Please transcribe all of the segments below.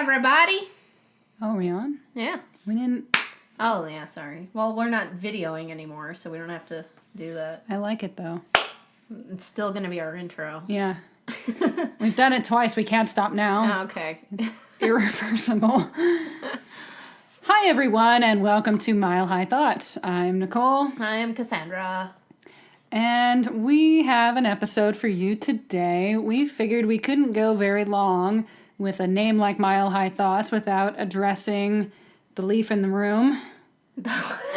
everybody. Oh, are we on? Yeah. We didn't... Oh, yeah, sorry. Well, we're not videoing anymore, so we don't have to do that. I like it, though. It's still going to be our intro. Yeah. We've done it twice. We can't stop now. Oh, okay. It's irreversible. Hi, everyone, and welcome to Mile High Thoughts. I'm Nicole. I am Cassandra. And we have an episode for you today. We figured we couldn't go very long with a name like Mile High Thoughts without addressing the leaf in the room. Marijuana!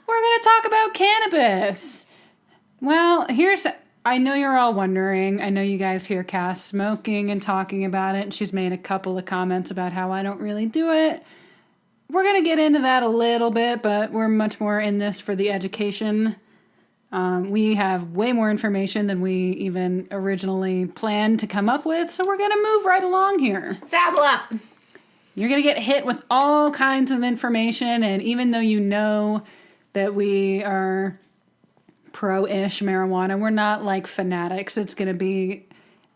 We're going to talk about cannabis. Well, I know you're all wondering. I know you guys hear Cass smoking and talking about it, and she's made a couple of comments about how I don't really do it. We're going to get into that a little bit, but we're much more in this for the education. We have way more information than we even originally planned to come up with, so we're going to move right along here. Saddle up! You're going to get hit with all kinds of information, and even though you know that we are pro-ish marijuana, we're not like fanatics. It's going to be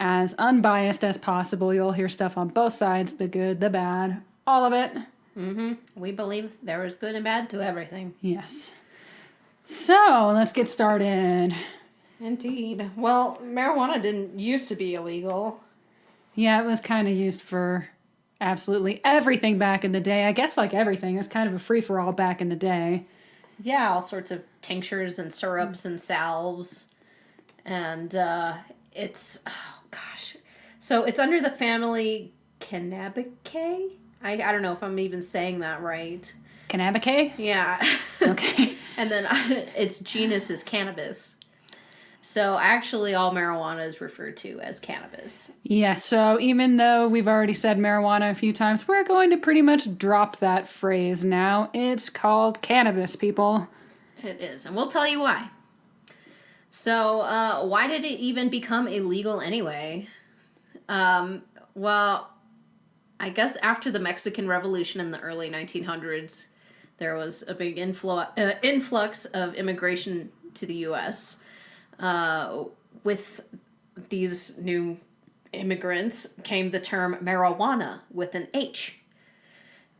as unbiased as possible. You'll hear stuff on both sides, the good, the bad, all of it. Mm-hmm. We believe there is good and bad to everything. Yes. So, let's get started. Indeed. Well, marijuana didn't used to be illegal. Yeah, it was kind of used for absolutely everything back in the day. I guess like everything. It was kind of a free-for-all back in the day. Yeah, all sorts of tinctures and syrups and salves. And it's, oh gosh. So it's under the family Cannabicae? I don't know if I'm even saying that right. Cannabicae? Yeah. Okay. And then its genus is Cannabis. So actually all marijuana is referred to as cannabis. Yeah, so even though we've already said marijuana a few times, we're going to pretty much drop that phrase now. It's called cannabis, people. It is, and we'll tell you why. So, why did it even become illegal anyway? Well, I guess after the Mexican Revolution in the early 1900s, there was a big influx of immigration to the U.S., with these new immigrants came the term marijuana with an H.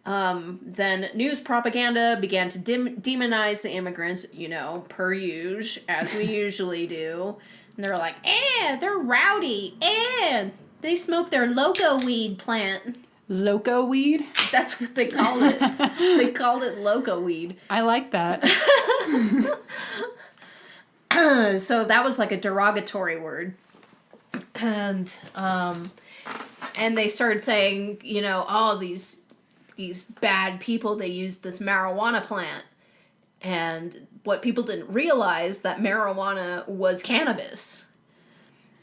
Then news propaganda began to demonize the immigrants, per usual, as we usually do. And they're like, they're rowdy, they smoke their loco weed plant. Loco weed? That's what they call it. They called it loco weed. I like that. So that was like a derogatory word. And they started saying, these bad people, they used this marijuana plant. And what people didn't realize, that marijuana was cannabis.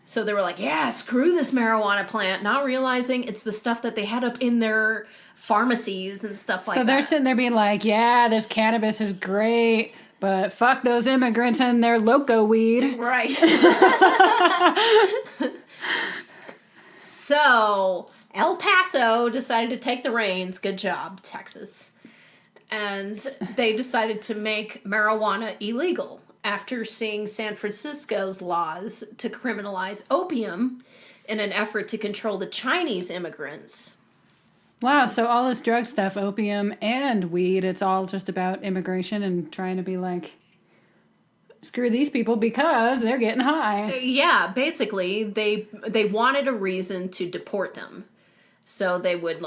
So they were like, yeah, screw this marijuana plant, not realizing it's the stuff that they had up in their pharmacies and stuff like that. So they're sitting there being like, yeah, this cannabis is great, but fuck those immigrants and their loco weed. Right. So El Paso decided to take the reins. Good job, Texas. And they decided to make marijuana illegal after seeing San Francisco's laws to criminalize opium in an effort to control the Chinese immigrants. Wow, so all this drug stuff, opium and weed, it's all just about immigration and trying to be like, screw these people because they're getting high. Yeah, basically, they wanted a reason to deport them. So they would,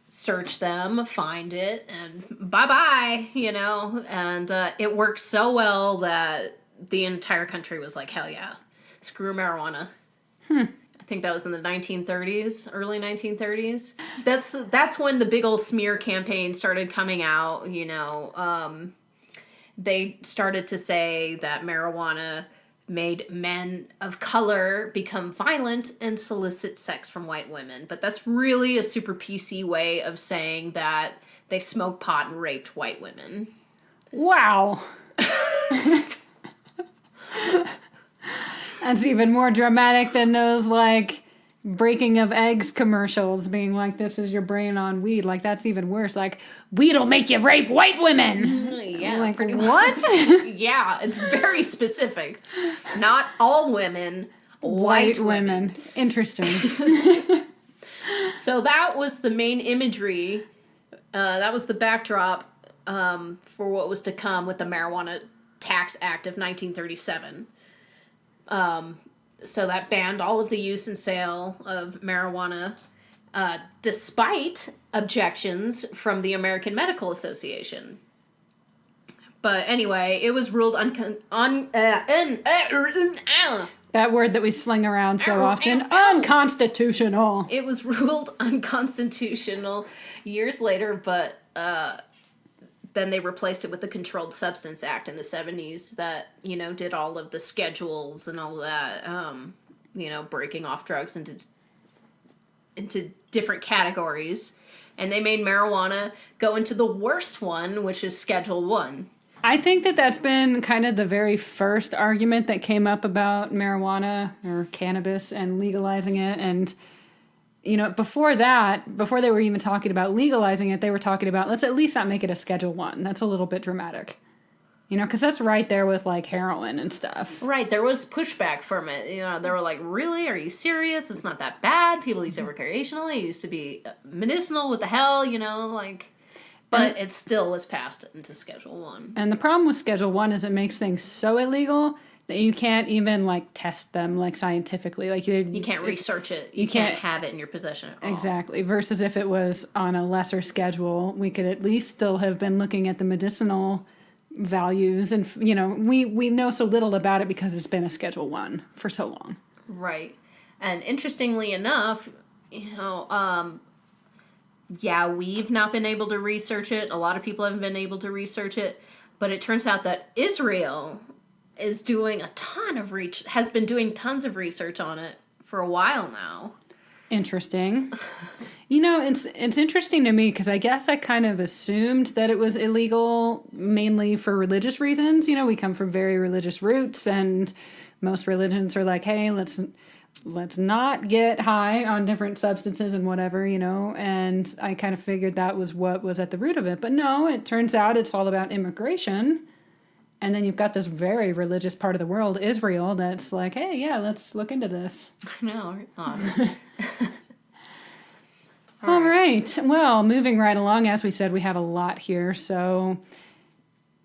search them, find it, and bye-bye, And it worked so well that the entire country was like, hell yeah, screw marijuana. I think that was in the 1930s, early 1930s. That's when the big old smear campaign started coming out, They started to say that marijuana made men of color become violent and solicit sex from white women. But that's really a super PC way of saying that they smoked pot and raped white women. Wow. That's even more dramatic than those, breaking of eggs commercials being like, this is your brain on weed. That's even worse. Weed'll make you rape white women. Yeah. What? Yeah, it's very specific. Not all women, white women. Interesting. So that was the main imagery. That was the backdrop for what was to come with the Marijuana Tax Act of 1937. So that banned all of the use and sale of marijuana, despite objections from the American Medical Association. But anyway, it was ruled That word that we sling around so often, unconstitutional. It was ruled unconstitutional years later, but then they replaced it with the Controlled Substance Act in the 70s that, did all of the schedules and all that, breaking off drugs into different categories. And they made marijuana go into the worst one, which is Schedule 1. I think that that's been kind of the very first argument that came up about marijuana or cannabis and legalizing it. And, before that, before they were even talking about legalizing it, they were talking about, let's at least not make it a Schedule 1. That's a little bit dramatic. Because that's right there with, like, heroin and stuff. Right, there was pushback from it. They were like, really? Are you serious? It's not that bad. People use it recreationally. It used to be medicinal. What the hell? But it still was passed into Schedule 1. And the problem with Schedule 1 is it makes things so illegal that you can't even, like, test them, like, scientifically. Like you can't research it. You can't have it in your possession at all. Exactly. Versus if it was on a lesser schedule, we could at least still have been looking at the medicinal values. And, we know so little about it because it's been a Schedule 1 for so long. Right. And interestingly enough, we've not been able to research it. A lot of people haven't been able to research it. But it turns out that Israel is doing has been doing tons of research on it for a while now. Interesting. It's interesting to me because I guess I kind of assumed that it was illegal mainly for religious reasons. We come from very religious roots, and most religions are like, hey, let's not get high on different substances and whatever, and I kind of figured that was what was at the root of it. But no, it turns out it's all about immigration. And then you've got this very religious part of the world, Israel, that's like, hey, yeah, let's look into this. I know. All right. Well, moving right along, as we said, we have a lot here. So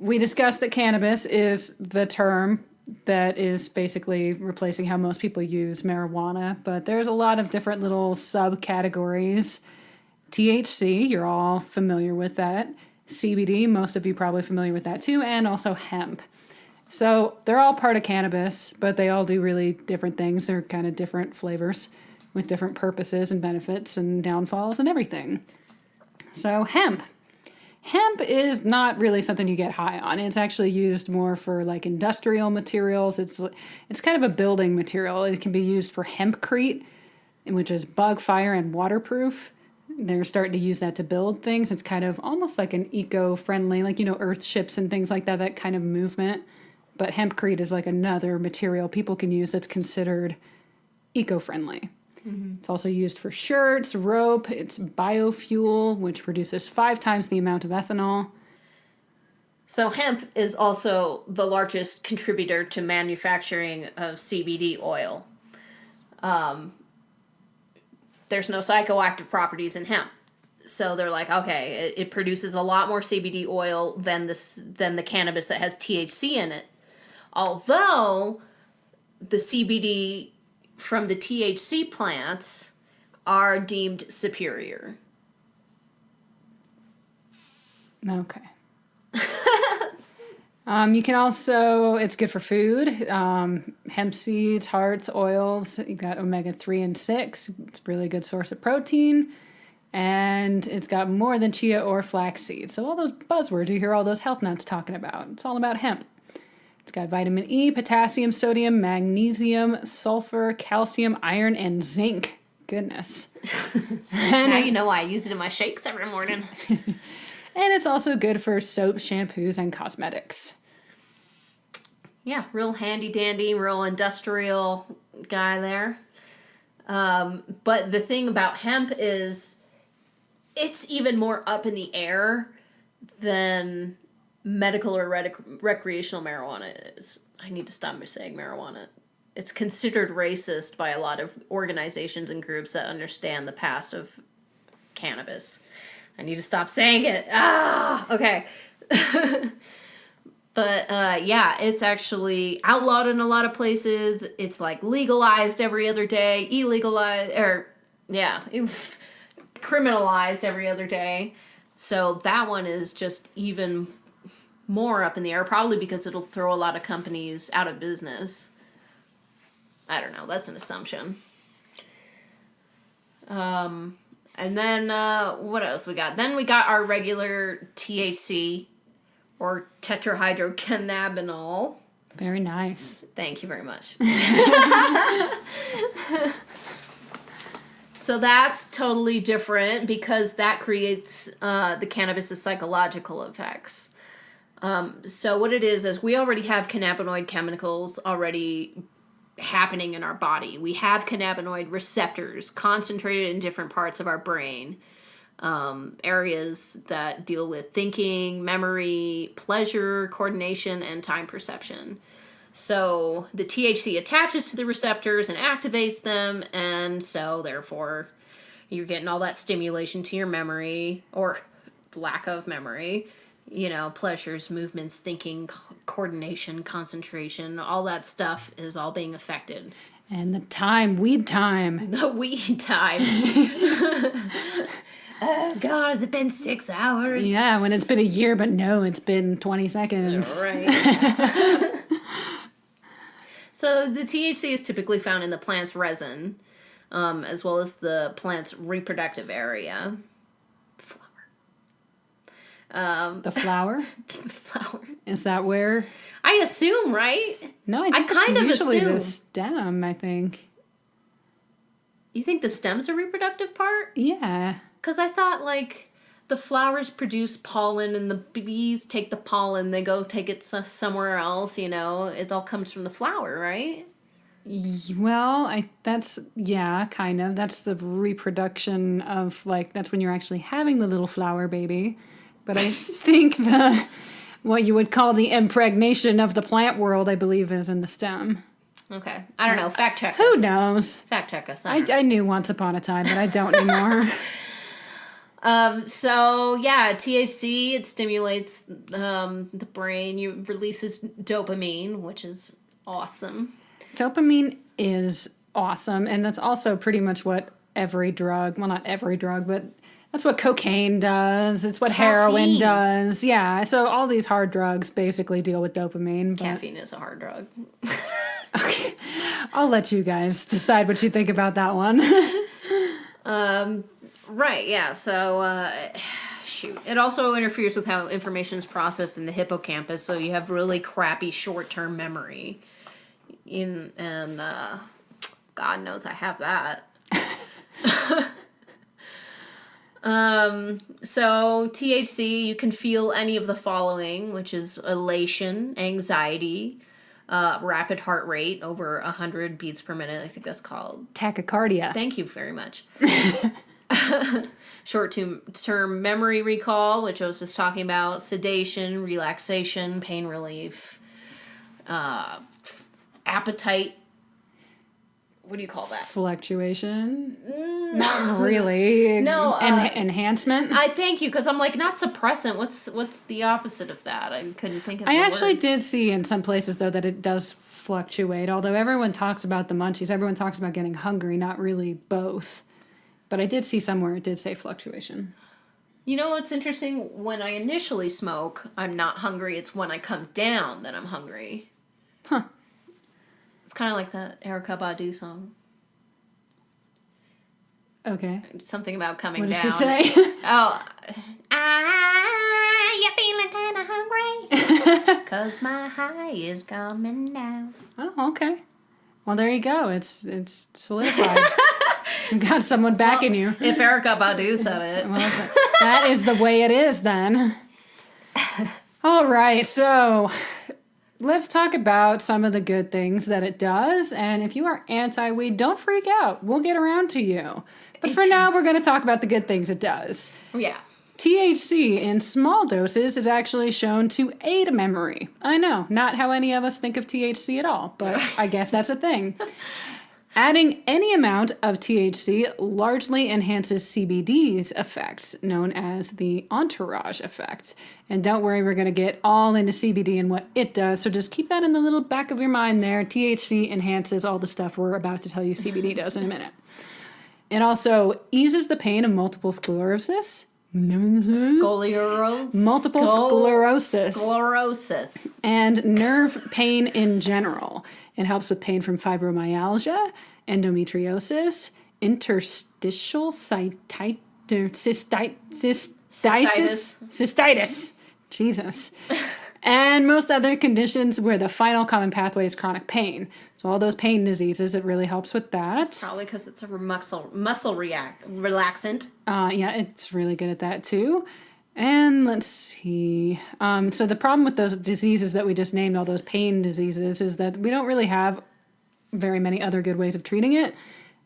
we discussed that cannabis is the term that is basically replacing how most people use marijuana. But there's a lot of different little subcategories. THC, you're all familiar with that. CBD, most of you probably familiar with that too, and also hemp. So they're all part of cannabis, but they all do really different things. They're kind of different flavors with different purposes and benefits and downfalls and everything. So hemp. Hemp is not really something you get high on. It's actually used more for like industrial materials. It's kind of a building material. It can be used for hempcrete, which is bug, fire, and waterproof. They're starting to use that to build things. It's kind of almost like an eco-friendly, like, earth ships and things like that kind of movement. But hempcrete is like another material people can use that's considered eco-friendly. Mm-hmm. It's also used for shirts, rope. It's biofuel, which produces 5 times the amount of ethanol. So hemp is also the largest contributor to manufacturing of CBD oil. There's no psychoactive properties in hemp. So they're like, okay, it produces a lot more CBD oil than the cannabis that has THC in it. Although the CBD from the THC plants are deemed superior. Okay. You can also, it's good for food. Hemp seeds, hearts, oils. You've got omega-3 and 6. It's a really good source of protein. And it's got more than chia or flax seeds. So all those buzzwords you hear all those health nuts talking about. It's all about hemp. It's got vitamin E, potassium, sodium, magnesium, sulfur, calcium, iron, and zinc. Goodness. Now you know why I use it in my shakes every morning. And it's also good for soap, shampoos, and cosmetics. Yeah, real handy-dandy, real industrial guy there. But the thing about hemp is it's even more up in the air than medical or recreational marijuana is. I need to stop saying marijuana. it's considered racist by a lot of organizations and groups that understand the past of cannabis. I need to stop saying it. Okay. But yeah, it's actually outlawed in a lot of places. It's like legalized every other day, criminalized every other day. So that one is just even more up in the air, probably because it'll throw a lot of companies out of business. I don't know. That's an assumption. And then what else we got? Then we got our regular THC, or tetrahydrocannabinol. Very nice. Thank you very much. So that's totally different because that creates the cannabis's psychological effects. So what it is we already have cannabinoid chemicals already happening in our body. We have cannabinoid receptors concentrated in different parts of our brain. Areas that deal with thinking, memory, pleasure, coordination, and time perception. So the THC attaches to the receptors and activates them, and so therefore you're getting all that stimulation to your memory, or lack of memory, pleasures, movements, thinking, coordination, concentration, all that stuff is all being affected. And the time, weed time. The weed time. Oh, God, has it been 6 hours? Yeah, when it's been a year, but no, it's been 20 seconds. Right. So the THC is typically found in the plant's resin, as well as the plant's reproductive area. The flower? The flower. Is that where? I assume, right? No, I think kind it's of usually assume. the stem, I think. You think the stem's a reproductive part? Yeah. Because I thought, the flowers produce pollen and the bees take the pollen. They go take it somewhere else, It all comes from the flower, right? Well, kind of. That's the reproduction of, that's when you're actually having the little flower baby. But I think what you would call the impregnation of the plant world, I believe, is in the stem. Okay. I don't know. Fact check us. Who knows? Fact check us. I knew once upon a time, but I don't anymore. So yeah, THC, it stimulates the brain. You releases dopamine, which is awesome. Dopamine is awesome, and that's also pretty much what every drug, well, not every drug, but that's what cocaine does. It's what heroin does. Yeah, so all these hard drugs basically deal with dopamine. Caffeine is a hard drug. Okay. I'll let you guys decide what you think about that one. Right, yeah. So, shoot. It also interferes with how information is processed in the hippocampus, so you have really crappy short-term memory. And God knows I have that. So THC, you can feel any of the following, which is elation, anxiety, rapid heart rate over 100 beats per minute. I think that's called Tachycardia. Thank you very much. Short-term memory recall, which I was just talking about, sedation, relaxation, pain relief, appetite. What do you call that? Fluctuation? Not really. No. Enhancement? I thank you, because I'm not suppressant. What's the opposite of that? I couldn't think of the I actually word. did see in some places, though, that it does fluctuate. Although everyone talks about the munchies. Everyone talks about getting hungry, not really both. But I did see somewhere it did say fluctuation. You know what's interesting? When I initially smoke, I'm not hungry. It's when I come down that I'm hungry. Huh. It's kind of like that Erykah Badu song. Okay. Something about coming What down. did she say? Oh, you feeling kind of hungry? 'Cause my high is coming down. Oh, okay. Well, there you go. It's solidified. You've got someone backing you. If Erykah Badu said it. Well, that is the way it is then. All right, so let's talk about some of the good things that it does. And if you are anti-weed, don't freak out. We'll get around to you. But for now, we're going to talk about the good things it does. Yeah. THC in small doses is actually shown to aid memory. I know, not how any of us think of THC at all, but I guess that's a thing. Adding any amount of THC largely enhances CBD's effects, known as the entourage effect. And don't worry, we're going to get all into CBD and what it does, so just keep that in the little back of your mind there. THC enhances all the stuff we're about to tell you CBD does in a minute. It also eases the pain of multiple sclerosis. Multiple sclerosis. And nerve pain in general. It helps with pain from fibromyalgia, endometriosis, interstitial cystitis. Jesus. And most other conditions where the final common pathway is chronic pain. So all those pain diseases, it really helps with that. Probably because it's a muscle relaxant. Yeah, it's really good at that too. And let's see. So the problem with those diseases that we just named, all those pain diseases, is that we don't really have very many other good ways of treating it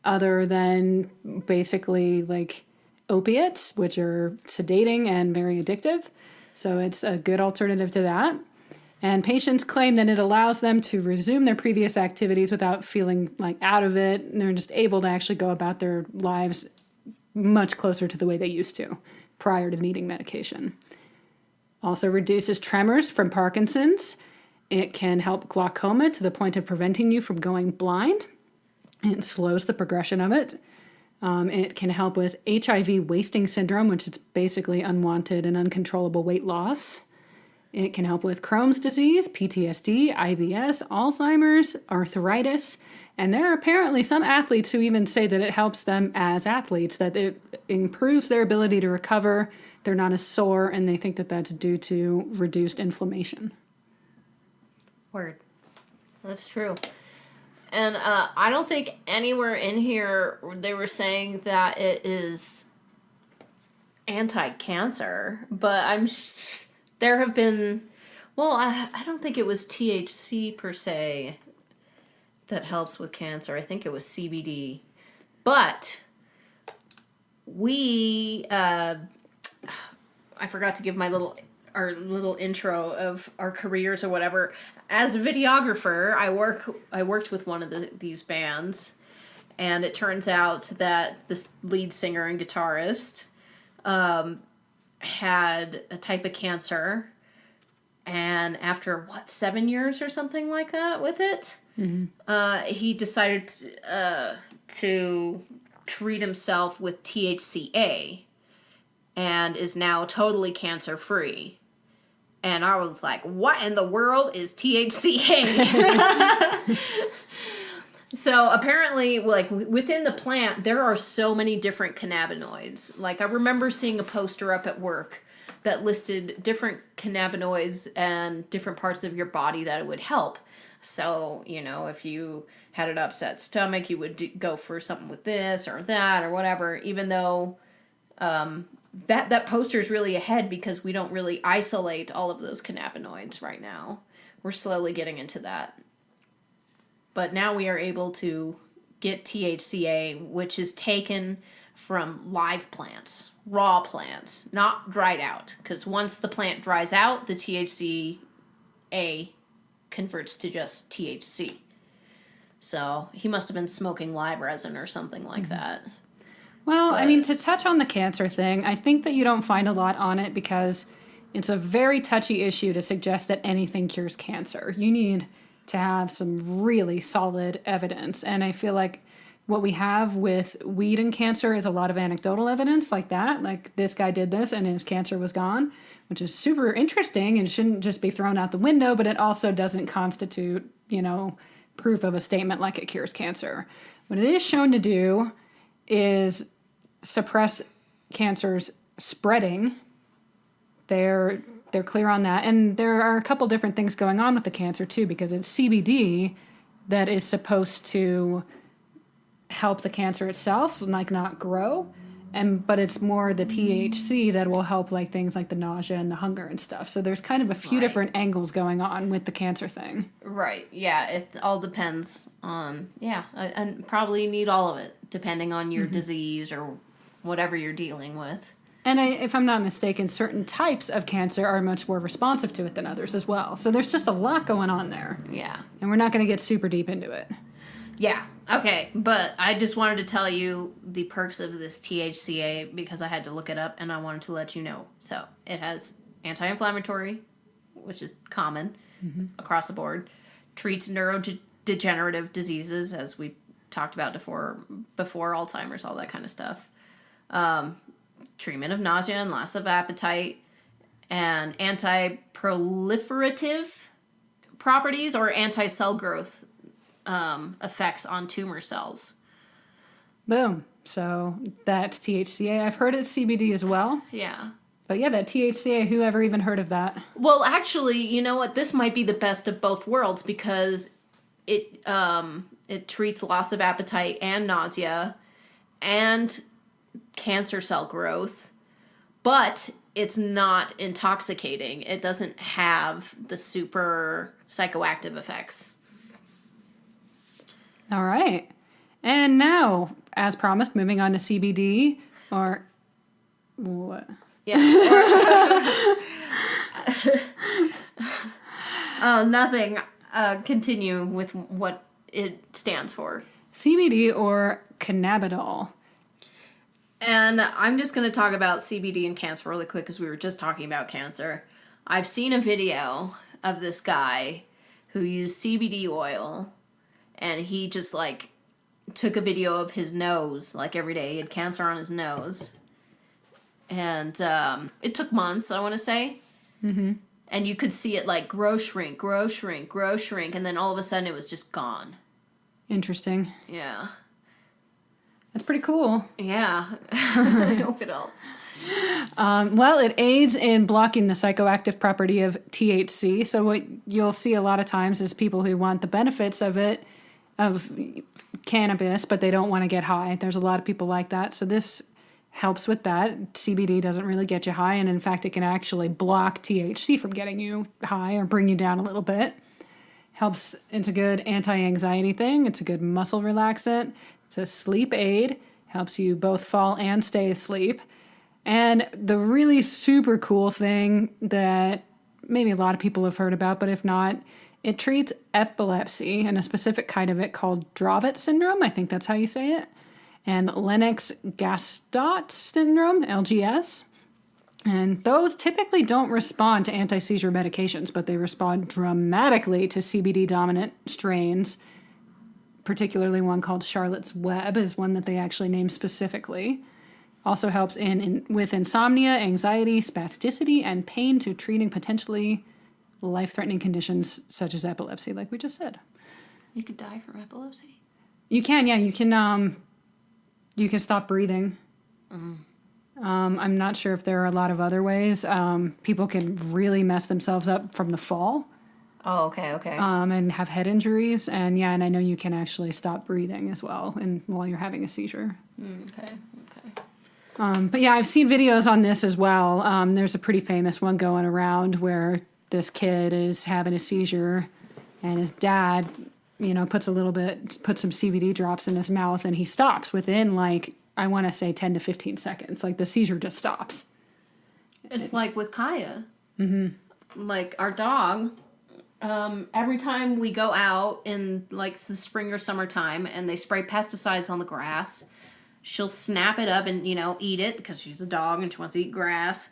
other than basically like opiates, which are sedating and very addictive. So it's a good alternative to that. And patients claim that it allows them to resume their previous activities without feeling like out of it. And they're just able to actually go about their lives much closer to the way they used to prior to needing medication. Also reduces tremors from Parkinson's. It can help glaucoma to the point of preventing you from going blind. It slows the progression of it. It can help with HIV wasting syndrome, which is basically unwanted and uncontrollable weight loss. It can help with Crohn's disease, PTSD, IBS, Alzheimer's, arthritis. And there are apparently some athletes who even say that it helps them as athletes, that it improves their ability to recover. They're not as sore, and they think that that's due to reduced inflammation. Word. That's true. And I don't think anywhere in here they were saying that it is anti-cancer, but there have been, well, I don't think it was THC per se that helps with cancer. I think it was CBD. But I forgot to give our little intro of our careers or whatever. As a videographer, I worked with one of these bands, and it turns out that this lead singer and guitarist had a type of cancer, and after 7 years or something like that with it, he decided to treat himself with THCA, and is now totally cancer free. And I was like, what in the world is THCA? So apparently, like, within the plant, there are so many different cannabinoids. Like, I remember seeing a poster up at work that listed different cannabinoids and different parts of your body that it would help. So, if you had an upset stomach, you would go for something with this or that or whatever, even though that poster is really ahead because we don't really isolate all of those cannabinoids right now. We're slowly getting into that. But now we are able to get THCA, which is taken from live plants, raw plants, not dried out. Because once the plant dries out, the THCA converts to just THC. So he must have been smoking live resin or something like that. Well, I mean, to touch on the cancer thing, I think that you don't find a lot on it because it's a very touchy issue to suggest that anything cures cancer. You need to have some really solid evidence. And I feel like what we have with weed and cancer is a lot of anecdotal evidence like that. Like, this guy did this and his cancer was gone, which is super interesting and shouldn't just be thrown out the window, but it also doesn't constitute, proof of a statement like it cures cancer. What it is shown to do is suppress cancer's spreading. They're clear on that. And there are a couple different things going on with the cancer too, because it's CBD that is supposed to help the cancer itself, like not grow. But it's more the THC that will help like things like the nausea and the hunger and stuff. So there's kind of a few different angles going on with the cancer thing. Right. Yeah. It all depends on, and probably need all of it depending on your disease or whatever you're dealing with. And if I'm not mistaken, certain types of cancer are much more responsive to it than others as well. So there's just a lot going on there. Yeah. And we're not going to get super deep into it. Yeah. Okay. But I just wanted to tell you the perks of this THCA because I had to look it up and I wanted to let you know. So it has anti-inflammatory, which is common across the board, treats neurodegenerative diseases, as we talked about before Alzheimer's, all that kind of stuff. Treatment of nausea and loss of appetite, and anti-proliferative properties or anti-cell growth effects on tumor cells. Boom. So that's THCA. I've heard it's CBD as well. Yeah. But yeah, that THCA, who ever even heard of that? Well, actually, you know what? This might be the best of both worlds because it treats loss of appetite and nausea and cancer cell growth, but it's not intoxicating. It doesn't have the super psychoactive effects. All right. And now, as promised, moving on to CBD or what? Yeah. Oh, nothing. Continue with what it stands for. CBD or cannabidiol. And I'm just going to talk about CBD and cancer really quick because we were just talking about cancer. I've seen a video of this guy who used CBD oil and he just like took a video of his nose like every day. He had cancer on his nose. And it took months, I want to say. Mm-hmm. And you could see it like grow, shrink. And then all of a sudden it was just gone. Interesting. Yeah. That's pretty cool. Yeah. I hope it helps. Well, it aids in blocking the psychoactive property of THC. So what you'll see a lot of times is people who want the benefits of it, of cannabis, but they don't want to get high. There's a lot of people like that. So this helps with that. CBD doesn't really get you high, and in fact, it can actually block THC from getting you high or bring you down a little bit. Helps, it's a good anti-anxiety thing. It's a good muscle relaxant. It's a sleep aid. Helps you both fall and stay asleep. And the really super cool thing that maybe a lot of people have heard about, but if not, it treats epilepsy and a specific kind of it called Dravet syndrome. I think that's how you say it. And Lennox-Gastaut syndrome, LGS. And those typically don't respond to anti-seizure medications, but they respond dramatically to CBD-dominant strains, particularly one called Charlotte's Web is one that they actually named specifically. Also helps with insomnia, anxiety, spasticity, and pain to treating potentially life-threatening conditions such as epilepsy, like we just said. You could die from epilepsy? You can, yeah. You can stop breathing. I'm not sure if there are a lot of other ways. People can really mess themselves up from the fall. Oh, okay. And have head injuries. And yeah, and I know you can actually stop breathing as well while you're having a seizure. Okay. But yeah, I've seen videos on this as well. There's a pretty famous one going around where this kid is having a seizure and his dad, puts some CBD drops in his mouth and he stops within I want to say 10 to 15 seconds. Like the seizure just stops. It's like with Kaya. Mm-hmm. Like our dog, every time we go out in like the spring or summertime and they spray pesticides on the grass, she'll snap it up and, eat it because she's a dog and she wants to eat grass.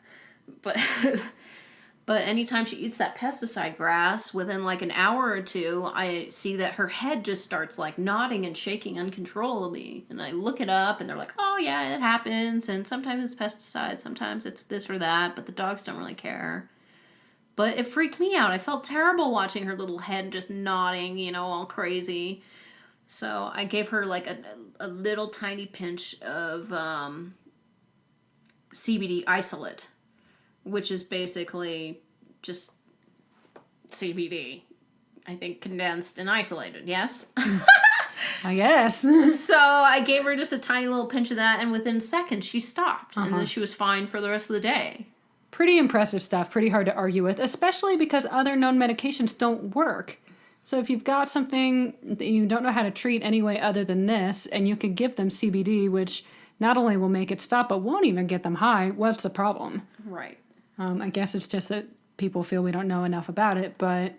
But anytime she eats that pesticide grass, within like an hour or two, I see that her head just starts like nodding and shaking uncontrollably. And I look it up and they're like, oh yeah, it happens. And sometimes it's pesticides, sometimes it's this or that, but the dogs don't really care. But it freaked me out. I felt terrible watching her little head just nodding, all crazy. So I gave her like a little tiny pinch of CBD isolate, which is basically just CBD, I think condensed and isolated, yes? I guess. So I gave her just a tiny little pinch of that, and within seconds she stopped, and then she was fine for the rest of the day. Pretty impressive stuff, pretty hard to argue with, especially because other known medications don't work. So if you've got something that you don't know how to treat any way other than this, and you can give them CBD, which not only will make it stop, but won't even get them high. What's the problem? Right. I guess it's just that people feel we don't know enough about it. But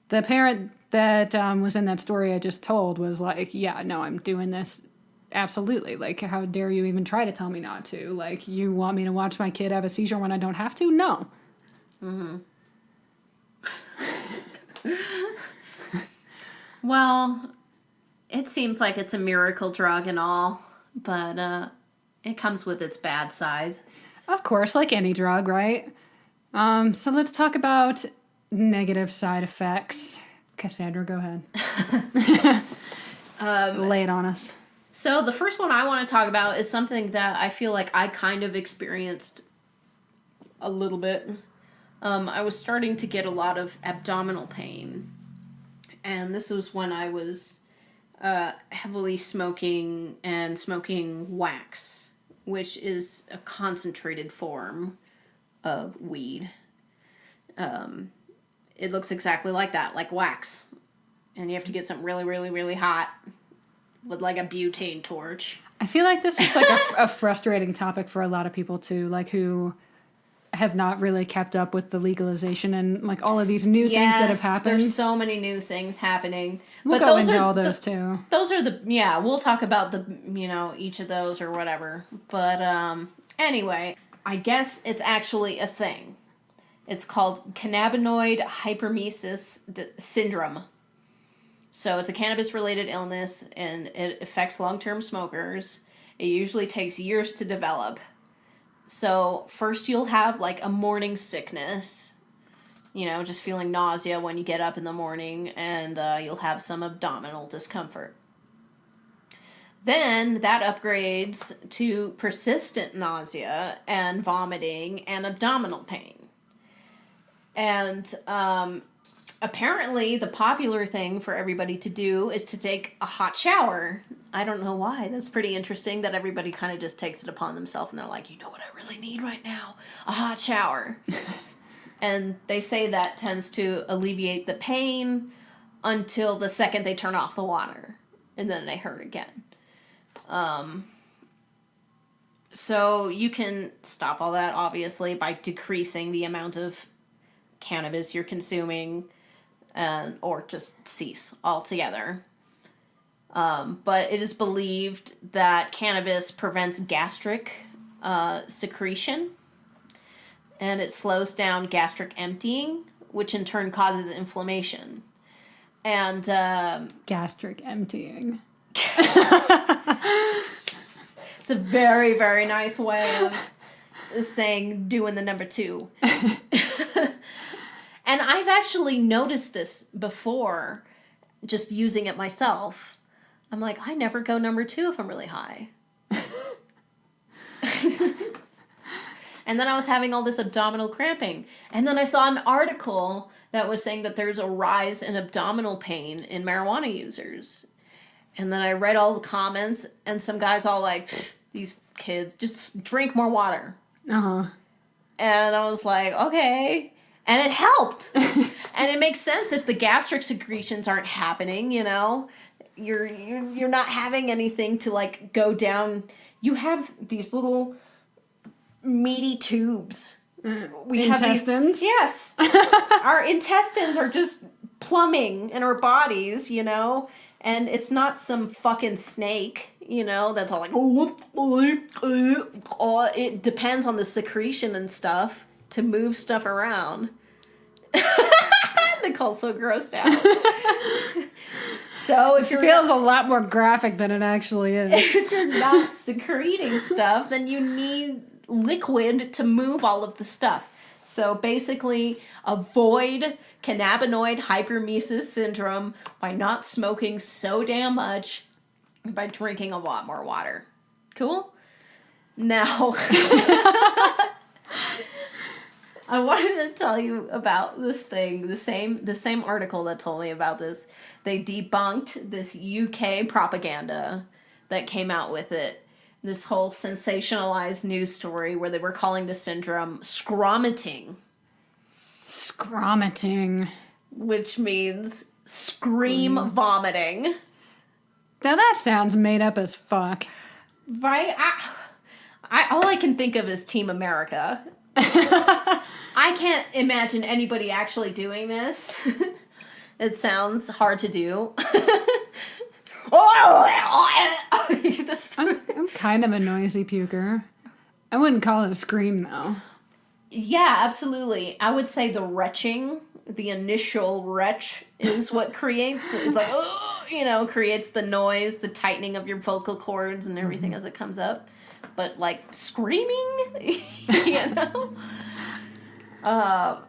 the parent that was in that story I just told was like, yeah, no, I'm doing this. Absolutely. Like, how dare you even try to tell me not to? Like, you want me to watch my kid have a seizure when I don't have to? No. Mm-hmm. Well, it seems like it's a miracle drug and all, but it comes with its bad side. Of course, like any drug, right? So let's talk about negative side effects. Cassandra, go ahead. Lay it on us. So the first one I want to talk about is something that I feel like I kind of experienced a little bit. I was starting to get a lot of abdominal pain. And this was when I was heavily smoking wax, which is a concentrated form of weed. It looks exactly like that, like wax. And you have to get something really, really, really hot with like a butane torch. I feel like this is like a frustrating topic for a lot of people too, like who have not really kept up with the legalization and like all of these new things that have happened. There's so many new things happening. We'll but go those into are all those too. Those are we'll talk about each of those or whatever. But anyway, I guess it's actually a thing. It's called cannabinoid hyperemesis syndrome. So it's a cannabis-related illness, and it affects long-term smokers. It usually takes years to develop. So first you'll have like a morning sickness, just feeling nausea when you get up in the morning, and you'll have some abdominal discomfort. Then that upgrades to persistent nausea and vomiting and abdominal pain. And apparently the popular thing for everybody to do is to take a hot shower. I don't know why. That's pretty interesting that everybody kind of just takes it upon themselves and they're like, you know what I really need right now? A hot shower. And they say that tends to alleviate the pain until the second they turn off the water. And then they hurt again. So you can stop all that, obviously, by decreasing the amount of cannabis you're consuming, or just cease altogether. But it is believed that cannabis prevents gastric secretion, and it slows down gastric emptying, which in turn causes inflammation. And gastric emptying. It's a very, very nice way of saying doing the number 2. And I've actually noticed this before, just using it myself. I'm like, I never go number 2 if I'm really high. And then I was having all this abdominal cramping. And then I saw an article that was saying that there's a rise in abdominal pain in marijuana users. And then I read all the comments, and some guys all like, these kids, just drink more water. Uh-huh. And I was like, okay. And it helped. And it makes sense if the gastric secretions aren't happening, You're not having anything to, like, go down. You have these little meaty tubes. We intestines? Have these, yes. Our intestines are just plumbing in our bodies, And it's not some fucking snake, that's all like, it depends on the secretion and stuff to move stuff around. Nicole's so grossed out. So if it feels a lot more graphic than it actually is. If you're not secreting stuff, then you need liquid to move all of the stuff. So basically, avoid cannabinoid hyperemesis syndrome by not smoking so damn much, by drinking a lot more water. Cool? Now, I wanted to tell you about this thing, the same article that told me about this. They debunked this UK propaganda that came out with it. This whole sensationalized news story where they were calling the syndrome scromiting. Scromiting. Which means scream vomiting. Now that sounds made up as fuck. Right? All I can think of is Team America. I can't imagine anybody actually doing this. It sounds hard to do. I'm kind of a noisy puker. I wouldn't call it a scream, though. Yeah, absolutely. I would say the retching, the initial retch, is what creates. It's like, creates the noise, the tightening of your vocal cords and everything as it comes up. But like screaming,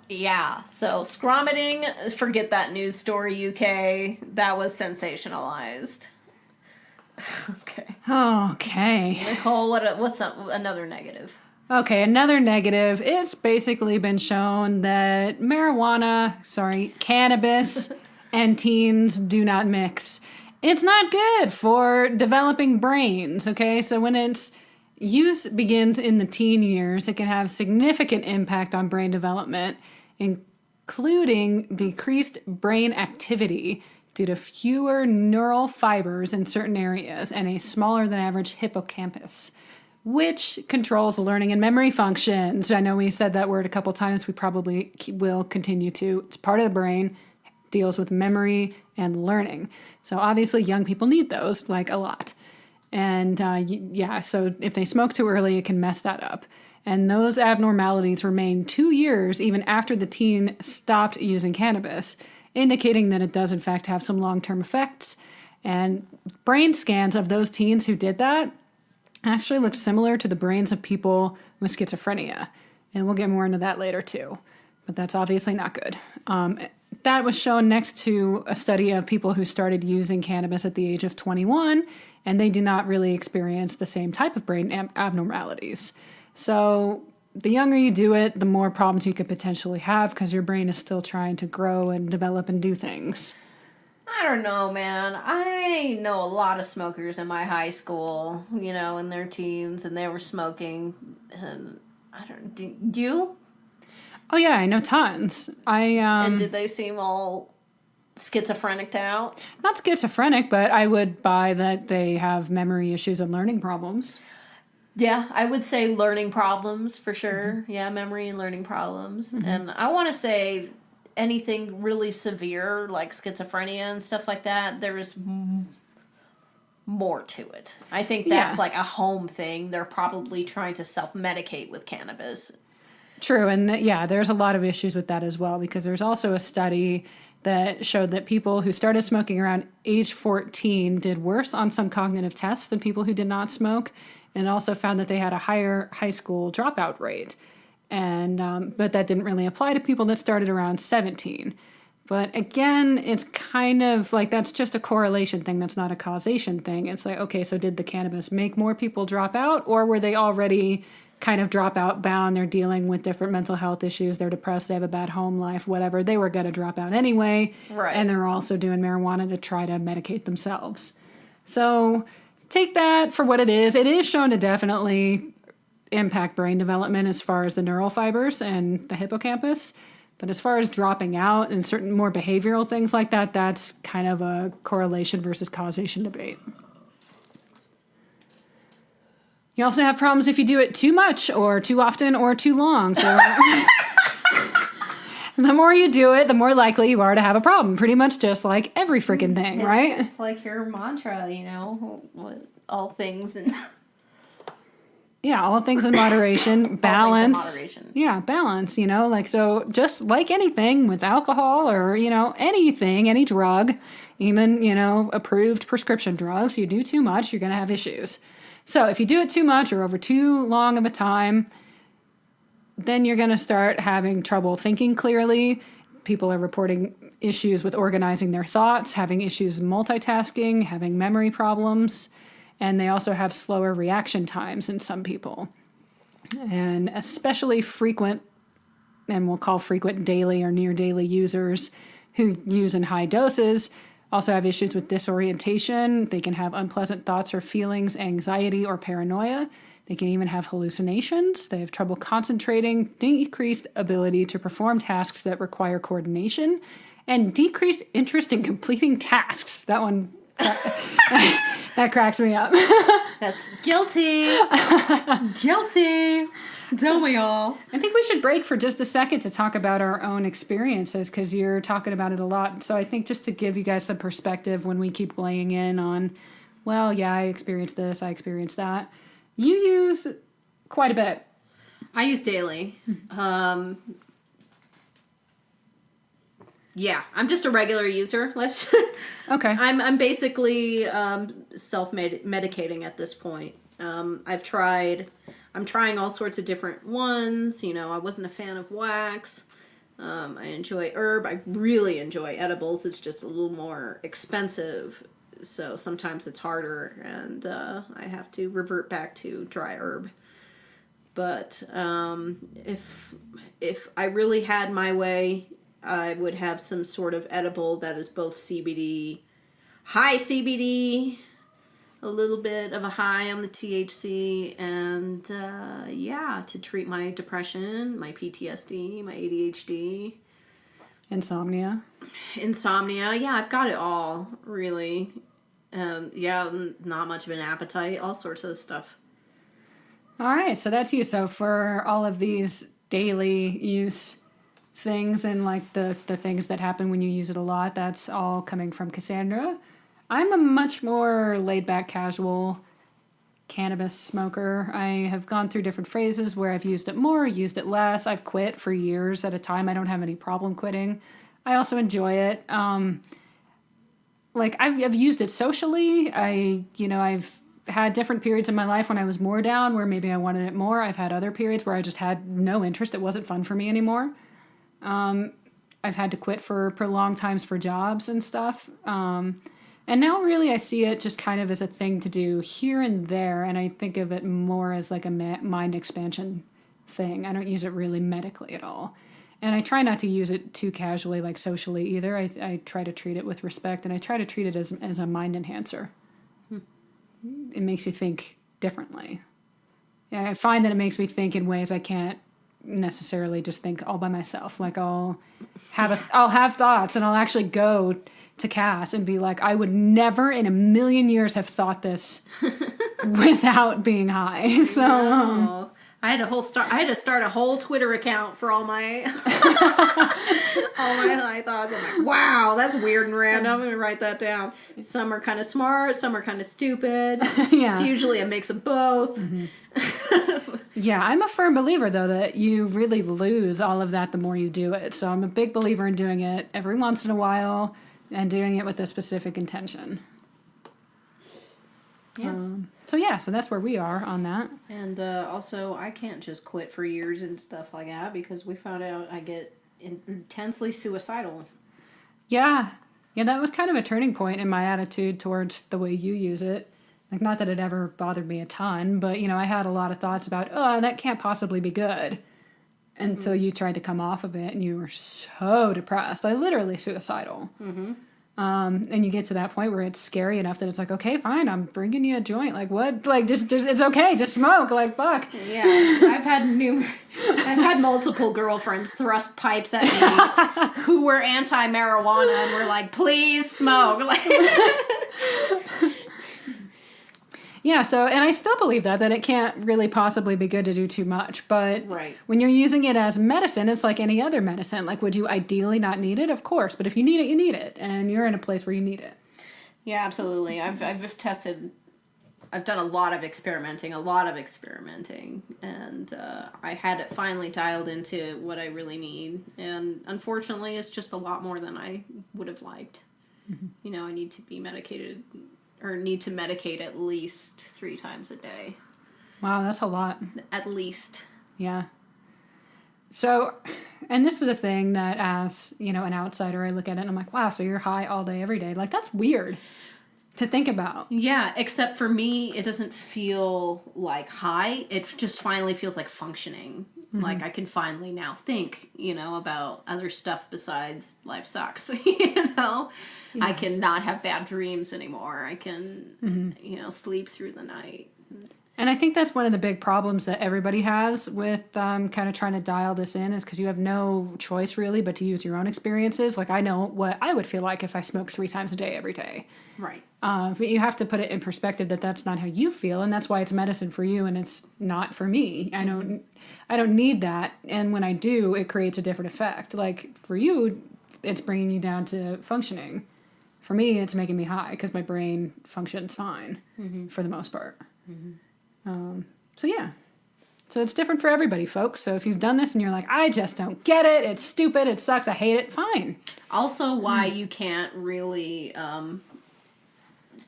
yeah. So scromiting, forget that news story, UK. That was sensationalized. Okay. Okay. Nicole, what's another negative? Okay, another negative. It's basically been shown that cannabis and teens do not mix. It's not good for developing brains, okay? So when its use begins in the teen years, it can have significant impact on brain development, including decreased brain activity due to fewer neural fibers in certain areas and a smaller than average hippocampus, which controls learning and memory functions. I know we said that word a couple times. We probably will continue to. It's part of the brain, deals with memory and learning. So obviously young people need those, like a lot. And so if they smoke too early, it can mess that up. And those abnormalities remain 2 years even after the teen stopped using cannabis, indicating that it does in fact have some long-term effects. And brain scans of those teens who did that actually looked similar to the brains of people with schizophrenia. And we'll get more into that later too. But that's obviously not good. That was shown next to a study of people who started using cannabis at the age of 21, and they do not really experience the same type of brain abnormalities. So the younger you do it, the more problems you could potentially have because your brain is still trying to grow and develop and do things. I don't know, man. I know a lot of smokers in my high school, in their teens, and they were smoking. And do you? Oh, yeah, I know tons. And did they seem all schizophrenic out? Not schizophrenic, but I would buy that they have memory issues and learning problems. Yeah, I would say learning problems for sure. Mm-hmm. Yeah, memory and learning problems. Mm-hmm. And I want to say anything really severe like schizophrenia and stuff like that, there's more to it. I think that's like a home thing. They're probably trying to self-medicate with cannabis. True, and there's a lot of issues with that as well, because there's also a study that showed that people who started smoking around age 14 did worse on some cognitive tests than people who did not smoke, and also found that they had a higher high school dropout rate. And but that didn't really apply to people that started around 17. But again, it's kind of like that's just a correlation thing. That's not a causation thing. It's like, okay, so did the cannabis make more people drop out, or were they already kind of dropout bound? They're dealing with different mental health issues. They're depressed. They have a bad home life, whatever. They were going to drop out anyway. Right. And they're also doing marijuana to try to medicate themselves. So take that for what it is. It is shown to definitely impact brain development as far as the neural fibers and the hippocampus. But as far as dropping out and certain more behavioral things like that, that's kind of a correlation versus causation debate. You also have problems if you do it too much or too often or too long. So the more you do it, the more likely you are to have a problem. Pretty much just like every freaking thing, right? It's like your mantra, all things and... Yeah, all things in moderation, balance. All things in moderation. Yeah, balance, so just like anything with alcohol or, anything, any drug, even, approved prescription drugs, you do too much, you're going to have issues. So if you do it too much or over too long of a time, then you're going to start having trouble thinking clearly. People are reporting issues with organizing their thoughts, having issues multitasking, having memory problems. And they also have slower reaction times in some people. And especially frequent, and we'll call frequent daily or near daily users who use in high doses also have issues with disorientation. They can have unpleasant thoughts or feelings, anxiety or paranoia. They can even have hallucinations. They have trouble concentrating, decreased ability to perform tasks that require coordination, and decreased interest in completing tasks. That one That cracks me up. That's guilty. Guilty. Don't we all? I think we should break for just a second to talk about our own experiences because you're talking about it a lot. So I think just to give you guys some perspective when we keep laying in on, well, yeah, I experienced this, I experienced that. You use quite a bit. I use daily. Yeah, I'm just a regular user. Okay. I'm basically self-medicating at this point. I'm trying all sorts of different ones. You know, I wasn't a fan of wax. I enjoy herb. I really enjoy edibles. It's just a little more expensive. So sometimes it's harder and I have to revert back to dry herb. But if I really had my way, I would have some sort of edible that is both CBD, high CBD, a little bit of a high on the THC, and to treat my depression, my PTSD, my ADHD. Insomnia. Yeah, I've got it all, really. Not much of an appetite, all sorts of stuff. All right, so that's you. So for all of these daily use things and like the things that happen when you use it a lot, that's all coming from Cassandra. I'm a much more laid back, casual cannabis smoker. I have gone through different phases where I've used it more, used it less. I've quit for years at a time. I don't have any problem quitting. I also enjoy it. I've used it socially. I've had different periods in my life when I was more down, where maybe I wanted it more. I've had other periods where I just had no interest. It wasn't fun for me anymore. I've had to quit for prolonged times for jobs and stuff. And now really I see it just kind of as a thing to do here and there. And I think of it more as like a mind expansion thing. I don't use it really medically at all. And I try not to use it too casually, like socially either. I try to treat it with respect, and I try to treat it as a mind enhancer. It makes you think differently. Yeah, I find that it makes me think in ways I can't necessarily just think all by myself. Like I'll have thoughts, and I'll actually go to Cass and be like, I would never in a million years have thought this without being high. So No. I had to start a whole Twitter account for all my all my high thoughts. I'm like, wow, that's weird and random. I'm gonna write that down. Some are kind of smart, some are kind of stupid. Yeah. It's usually a mix of both. Yeah, I'm a firm believer though that you really lose all of that the more you do it. So I'm a big believer in doing it every once in a while and doing it with a specific intention. Yeah. So that's where we are on that. And also, I can't just quit for years and stuff like that because we found out I get intensely suicidal. Yeah, that was kind of a turning point in my attitude towards the way you use it. Like, not that it ever bothered me a ton, but, I had a lot of thoughts about, oh, that can't possibly be good. Until you tried to come off of it and you were so depressed, like literally suicidal. Mm-hmm. And you get to that point where it's scary enough that it's like, okay, fine, I'm bringing you a joint. Like what? Like just it's okay, just smoke. Like fuck. Yeah, I've had multiple girlfriends thrust pipes at me who were anti-marijuana and were like, please smoke. Like. Yeah, so, and I still believe that it can't really possibly be good to do too much. But right. When you're using it as medicine, it's like any other medicine. Like, would you ideally not need it? Of course. But if you need it, you need it. And you're in a place where you need it. Yeah, absolutely. I've done a lot of experimenting. And I had it finally dialed into what I really need. And unfortunately, it's just a lot more than I would have liked. Mm-hmm. I need to be medicated or need to medicate at least 3 times a day. Wow, that's a lot. At least. Yeah. So, and this is a thing that as, an outsider, I look at it and I'm like, wow, so you're high all day, every day. Like, that's weird to think about. Yeah, except for me, it doesn't feel like high. It just finally feels like functioning. Mm-hmm. Like I can finally now think, about other stuff besides life sucks, Yes. I can not have bad dreams anymore. I can, sleep through the night. And I think that's one of the big problems that everybody has with kind of trying to dial this in is because you have no choice really but to use your own experiences. Like I know what I would feel like if I smoked 3 times a day every day. Right. But you have to put it in perspective that that's not how you feel, and that's why it's medicine for you and it's not for me. I don't need that, and when I do, it creates a different effect. Like for you, it's bringing you down to functioning. For me, it's making me high because my brain functions fine for the most part. So yeah. So it's different for everybody, folks. So if you've done this and you're like, I just don't get it, it's stupid, it sucks, I hate it, fine. Also, why you can't really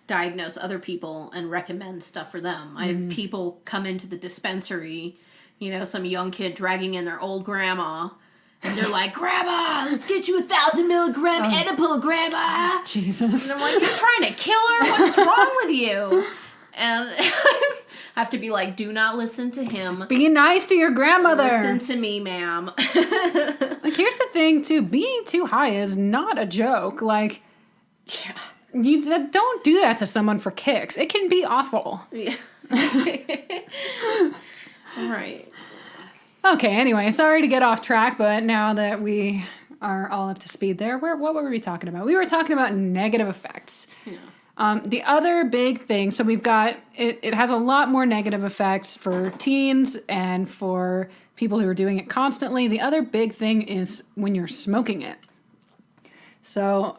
diagnose other people and recommend stuff for them. I have people come into the dispensary, some young kid dragging in their old grandma, and they're like, Grandma, let's get you 1,000 milligram edible, Grandma. Jesus. And I'm like, you're trying to kill her? What is wrong with you? And I have to be like, do not listen to him. Be nice to your grandmother. Listen to me, ma'am. Like, here's the thing, too. Being too high is not a joke. Like, Yeah. you don't do that to someone for kicks. It can be awful. Yeah. Right. Okay, anyway, sorry to get off track, but now that we are all up to speed there, what were we talking about? We were talking about negative effects. Yeah. The other big thing, so we've got, it has a lot more negative effects for teens and for people who are doing it constantly. The other big thing is when you're smoking it. So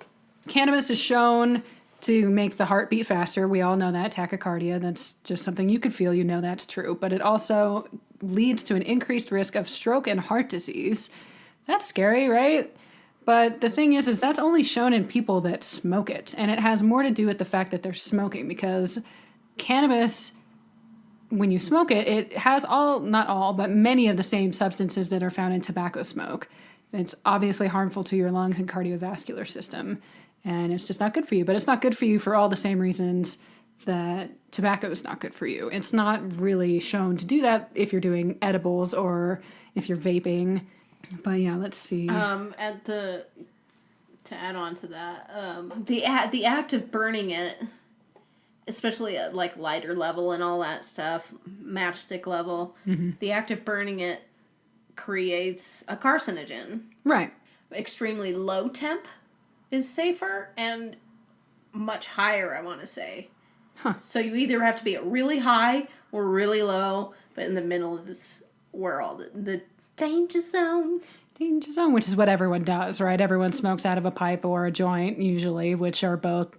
cannabis is shown to make the heart beat faster. We all know that, tachycardia. That's just something you could feel, that's true. But it also leads to an increased risk of stroke and heart disease. That's scary, right? But the thing is that's only shown in people that smoke it. And it has more to do with the fact that they're smoking because cannabis, when you smoke it, it has not all, but many of the same substances that are found in tobacco smoke. It's obviously harmful to your lungs and cardiovascular system. And it's just not good for you. But it's not good for you for all the same reasons that tobacco is not good for you. It's not really shown to do that if you're doing edibles or if you're vaping. But yeah, let's see. To add on to that, the act of burning it, especially at like lighter level and all that stuff, matchstick level, the act of burning it creates a carcinogen. Right. Extremely low temp is safer and much higher, I want to say. Huh. So you either have to be at really high or really low, but in the middle is where all the danger zone. Danger zone, which is what everyone does, right? Everyone smokes out of a pipe or a joint, usually, which are both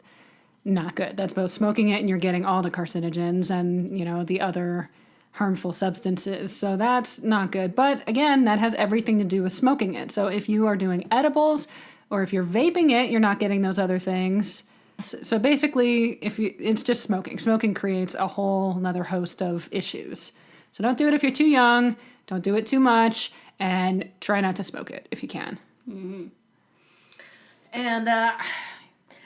not good. That's both smoking it and you're getting all the carcinogens and, the other harmful substances. So that's not good. But again, that has everything to do with smoking it. So if you are doing edibles or if you're vaping it, you're not getting those other things. So basically, it's just smoking. Smoking creates a whole another host of issues. So don't do it if you're too young. Don't do it too much, and try not to smoke it if you can. Mm-hmm. And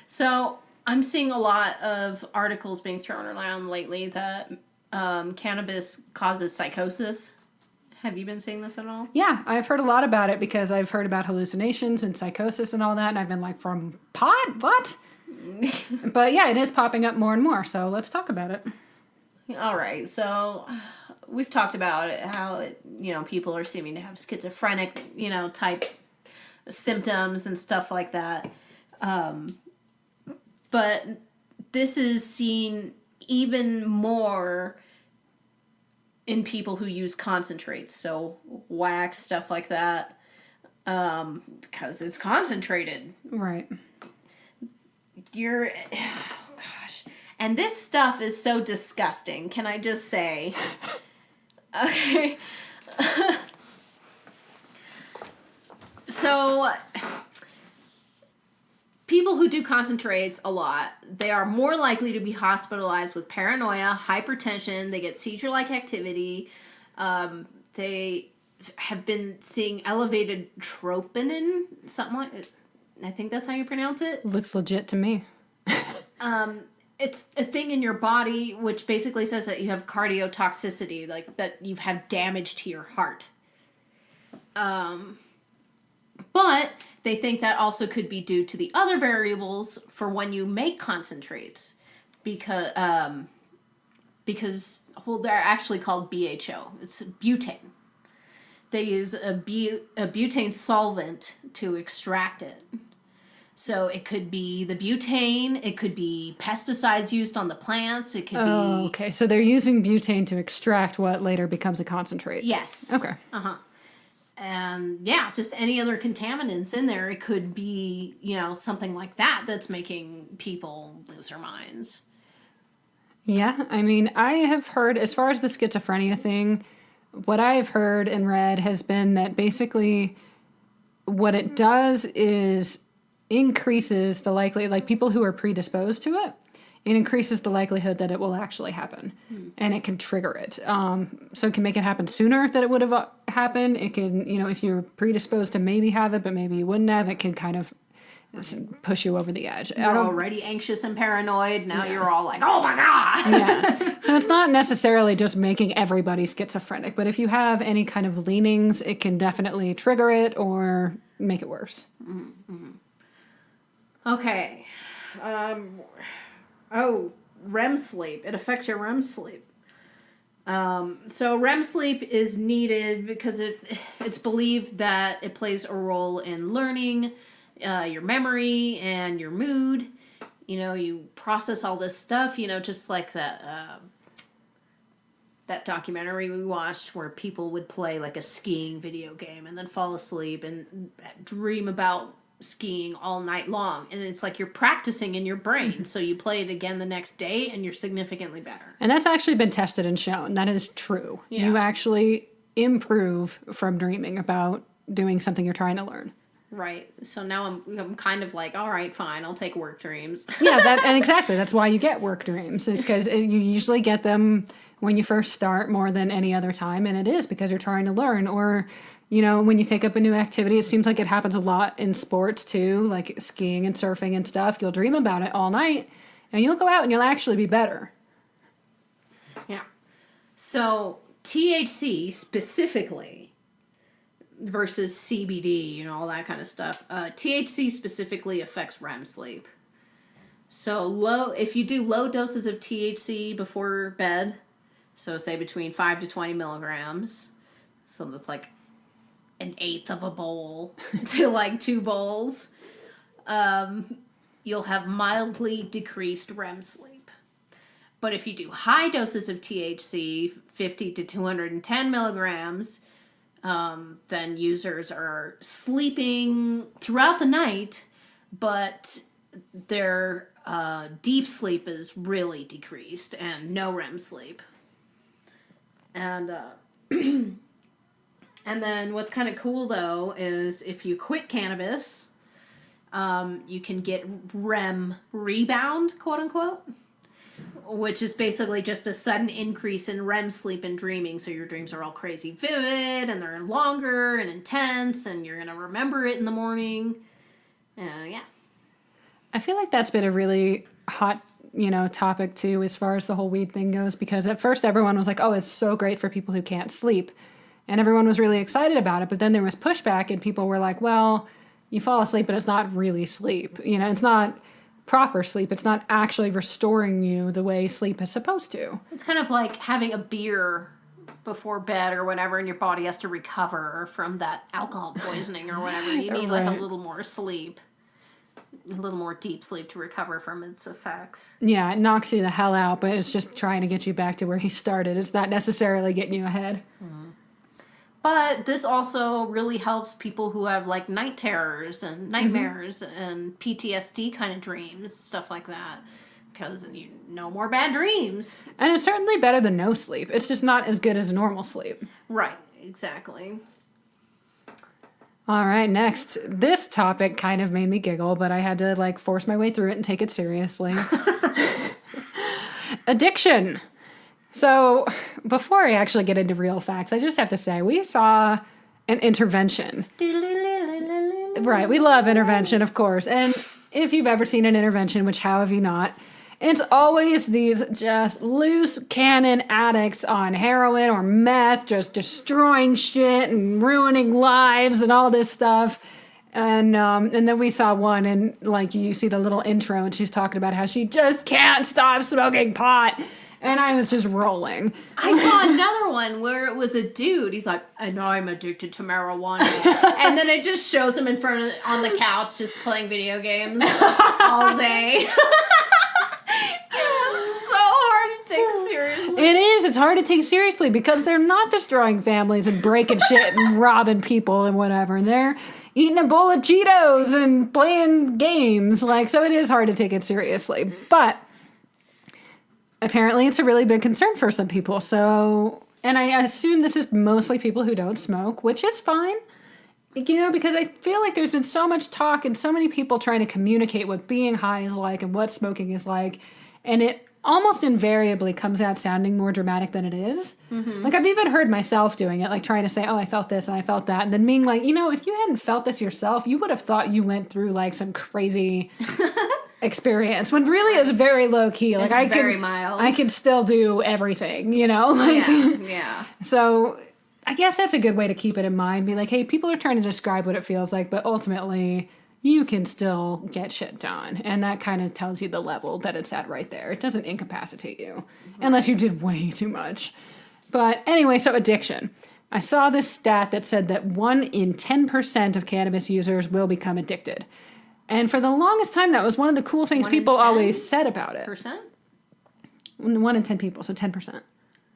so I'm seeing a lot of articles being thrown around lately that cannabis causes psychosis. Have you been seeing this at all? Yeah, I've heard a lot about it because I've heard about hallucinations and psychosis and all that, and I've been like, from pot? What? But yeah, it is popping up more and more, so let's talk about it. All right, so we've talked about it, how people are seeming to have schizophrenic, type symptoms and stuff like that. But this is seen even more in people who use concentrates, so wax, stuff like that, because it's concentrated. Right. Oh gosh. And this stuff is so disgusting, can I just say? Okay. So, people who do concentrates a lot, they are more likely to be hospitalized with paranoia, hypertension, they get seizure-like activity, they have been seeing elevated troponin, something like it. I think that's how you pronounce it. Looks legit to me. It's a thing in your body which basically says that you have cardiotoxicity, like that you've had damage to your heart. But they think that also could be due to the other variables for when you make concentrates, because because, well, they're actually called BHO. It's butane. They use a butane solvent to extract it. So it could be the butane, it could be pesticides used on the plants, it could be... Okay. So they're using butane to extract what later becomes a concentrate. Yes. Okay. And yeah, just any other contaminants in there. It could be, something like that that's making people lose their minds. Yeah. I mean, I have heard, as far as the schizophrenia thing, what I've heard and read has been that basically what it does is increases the likelihood, like people who are predisposed to it, it increases the likelihood that it will actually happen, and it can trigger it. So it can make it happen sooner than it would have happened. It can, if you're predisposed to maybe have it, but maybe you wouldn't have, it can kind of push you over the edge. You're already anxious and paranoid. Now you're all like, oh my God. Yeah. So it's not necessarily just making everybody schizophrenic, but if you have any kind of leanings, it can definitely trigger it or make it worse. Mm-hmm. Okay. REM sleep. It affects your REM sleep. So REM sleep is needed because it's believed that it plays a role in learning, your memory, and your mood. You process all this stuff, just like that documentary we watched where people would play like a skiing video game and then fall asleep and dream about skiing all night long, and it's like you're practicing in your brain, so you play it again the next day and you're significantly better. And that's actually been tested and shown. That is true. Yeah. You actually improve from dreaming about doing something you're trying to learn. Right. So now I'm kind of like, all right, fine, I'll take work dreams. Yeah, and exactly. That's why you get work dreams, is because you usually get them when you first start more than any other time, and it is because you're trying to learn. Or when you take up a new activity, it seems like it happens a lot in sports too, like skiing and surfing and stuff. You'll dream about it all night, and you'll go out and you'll actually be better. Yeah. So THC specifically versus CBD, all that kind of stuff. THC specifically affects REM sleep. So if you do low doses of THC before bed, so say between 5 to 20 milligrams, so that's like an eighth of a bowl to like 2 bowls, you'll have mildly decreased REM sleep. But if you do high doses of THC, 50 to 210 milligrams, then users are sleeping throughout the night, but their deep sleep is really decreased and no REM sleep. And and then what's kind of cool, though, is if you quit cannabis, you can get REM rebound, quote unquote, which is basically just a sudden increase in REM sleep and dreaming. So your dreams are all crazy vivid, and they're longer and intense, and you're going to remember it in the morning. Yeah. I feel like that's been a really hot topic too, as far as the whole weed thing goes, because at first everyone was like, oh, it's so great for people who can't sleep. And everyone was really excited about it. But then there was pushback and people were like, well, you fall asleep, but it's not really sleep. It's not proper sleep. It's not actually restoring you the way sleep is supposed to. It's kind of like having a beer before bed or whatever, and your body has to recover from that alcohol poisoning or whatever. You need like a little more sleep. A little more deep sleep to recover from its effects. Yeah, it knocks you the hell out, but it's just trying to get you back to where you started. It's not necessarily getting you ahead. Mm-hmm. But this also really helps people who have like night terrors and nightmares and PTSD kind of dreams, stuff like that. Because no more bad dreams. And it's certainly better than no sleep. It's just not as good as normal sleep. Right, exactly. All right, next. This topic kind of made me giggle, but I had to force my way through it and take it seriously. Addiction. So before I actually get into real facts, I just have to say we saw an intervention. Right, we love intervention, of course. And if you've ever seen an intervention, which how have you not, it's always these just loose cannon addicts on heroin or meth, just destroying shit and ruining lives and all this stuff. And then we saw one, and you see the little intro, and she's talking about how she just can't stop smoking pot. And I was just rolling. I saw another one where it was a dude. He's like, I know I'm addicted to marijuana. And then it just shows him in front of, on the couch just playing video games all day. It was so hard to take seriously. It is. It's hard to take seriously because they're not destroying families and breaking shit and robbing people and whatever. They're eating a bowl of Cheetos and playing games. Like, so it is hard to take it seriously. But apparently it's a really big concern for some people. So, and I assume this is mostly people who don't smoke, which is fine. You know, because I feel like there's been so much talk and so many people trying to communicate what being high is like and what smoking is like. And it almost invariably comes out sounding more dramatic than it is. Mm-hmm. Like, I've even heard myself doing it, like trying to say, oh, I felt this and I felt that. And then being like, you know, if you hadn't felt this yourself, you would have thought you went through like some crazy experience when really it's very low key. Like, it's very mild. I can still do everything, you know? Like, yeah. So I guess that's a good way to keep it in mind. Be like, hey, people are trying to describe what it feels like, but ultimately you can still get shit done. And that kind of tells you the level that it's at right there. It doesn't incapacitate you unless you did way too much. But anyway, so addiction. I saw this stat that said that 1 in 10% of cannabis users will become addicted. And for the longest time, that was one of the cool things people always said about it. Percent? 1 in 10 people, so 10%.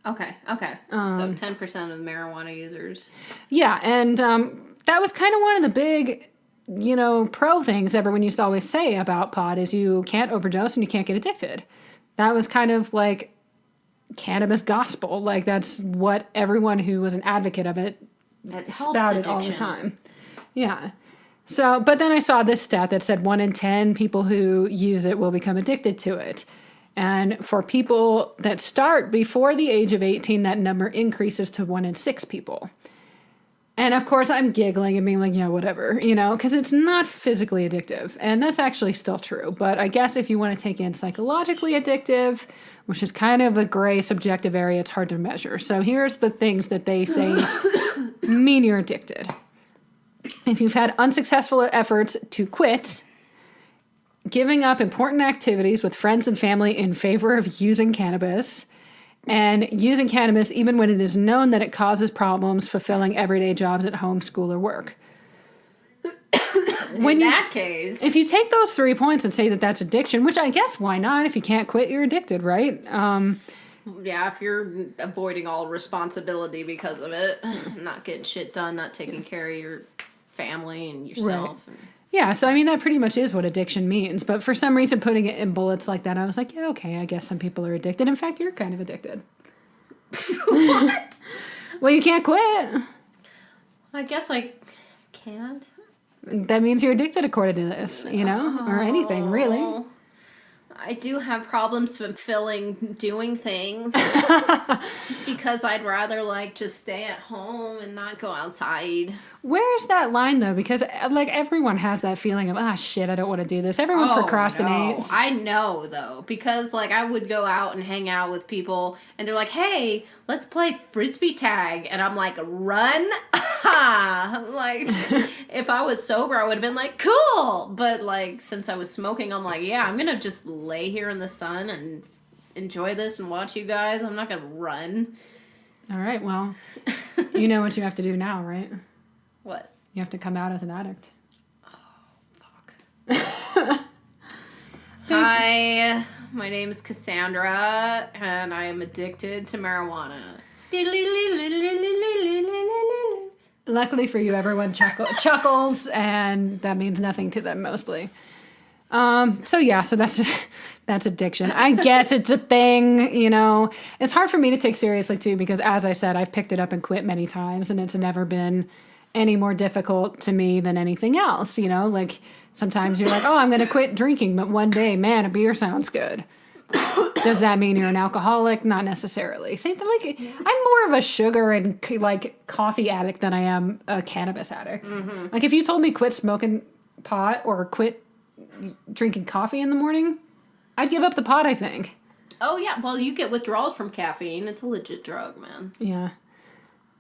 Okay. So 10% of marijuana users. Yeah, and that was kind of one of the big, you know, pro things everyone used to always say about pot is you can't overdose and you can't get addicted. That was kind of like cannabis gospel. Like, that's what everyone who was an advocate of it spouted all the time. Yeah. So, but then I saw this stat that said 1 in 10 people who use it will become addicted to it. And for people that start before the age of 18, that number increases to 1 in 6 people. And of course, I'm giggling and being like, yeah, whatever, you know, because it's not physically addictive. And that's actually still true. But I guess if you want to take in psychologically addictive, which is kind of a gray subjective area, it's hard to measure. So here's the things that they say mean you're addicted. If you've had unsuccessful efforts to quit, giving up important activities with friends and family in favor of using cannabis, and using cannabis even when it is known that it causes problems fulfilling everyday jobs at home, school, or work. In that case. If you take those 3 points and say that that's addiction, which I guess why not? If you can't quit, you're addicted, right? Yeah, if you're avoiding all responsibility because of it, not getting shit done, not taking care of your family and yourself. Right. Yeah, so I mean, that pretty much is what addiction means. But for some reason, putting it in bullets like that, I was like, yeah, okay, I guess some people are addicted. In fact, you're kind of addicted. What? Well, you can't quit. I guess I can't. That means you're addicted according to this, you know? Or anything, really. I do have problems fulfilling doing things because I'd rather like just stay at home and not go outside. Where's that line though? Because like everyone has that feeling of, shit, I don't want to do this. Everyone procrastinates. No. I know though, because like I would go out and hang out with people and they're like, hey, let's play frisbee tag. And I'm like, run? Like if I was sober, I would have been like, cool. But like since I was smoking, I'm like, yeah, I'm going to just lay here in the sun and enjoy this and watch you guys. I'm not going to run. All right. Well, you know what you have to do now, right? What? You have to come out as an addict. Oh, fuck. Hi, my name is Cassandra, and I am addicted to marijuana. Luckily for you, everyone chuckles, and that means nothing to them mostly. So that's addiction. I guess it's a thing, you know. It's hard for me to take seriously too because, as I said, I've picked it up and quit many times, and it's never been any more difficult to me than anything else, you know. Like sometimes you're like, oh, I'm going to quit drinking, but one day, man, a beer sounds good. Does that mean you're an alcoholic? Not necessarily. Same thing. Like I'm more of a sugar and like coffee addict than I am a cannabis addict. Mm-hmm. Like if you told me quit smoking pot or quit drinking coffee in the morning, I'd give up the pot, I think. Oh, yeah. Well, you get withdrawals from caffeine. It's a legit drug, man. Yeah.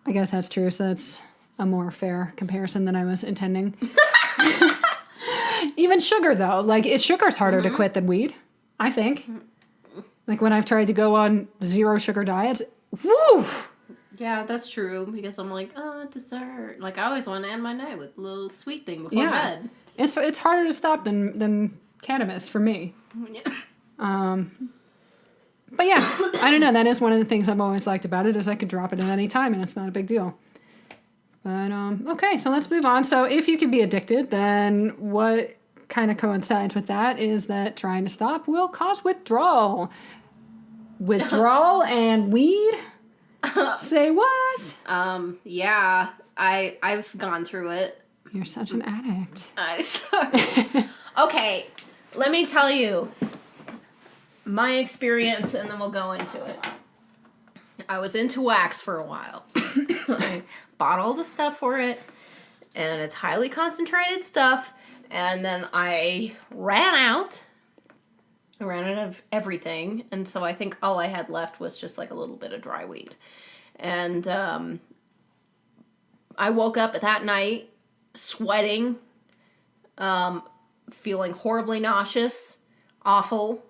I guess that's true. So that's a more fair comparison than I was intending. Even sugar, though. Like, sugar's harder to quit than weed, I think. Like when I've tried to go on 0 sugar diets, woo! Yeah, that's true, because I'm like, oh, dessert. Like, I always want to end my night with a little sweet thing before bed. It's harder to stop than cannabis for me. Yeah. But yeah, I don't know. That is one of the things I've always liked about it is I could drop it at any time and it's not a big deal. But okay, so let's move on. So if you can be addicted, then what kind of coincides with that is that trying to stop will cause withdrawal. Withdrawal and weed? Say what? Yeah, I've gone through it. You're such an addict. Okay, let me tell you my experience, and then we'll go into it. I was into wax for a while. I bought all the stuff for it, and it's highly concentrated stuff, and then I ran out of everything, and so I think all I had left was just like a little bit of dry weed. And I woke up that night sweating, feeling horribly nauseous, awful.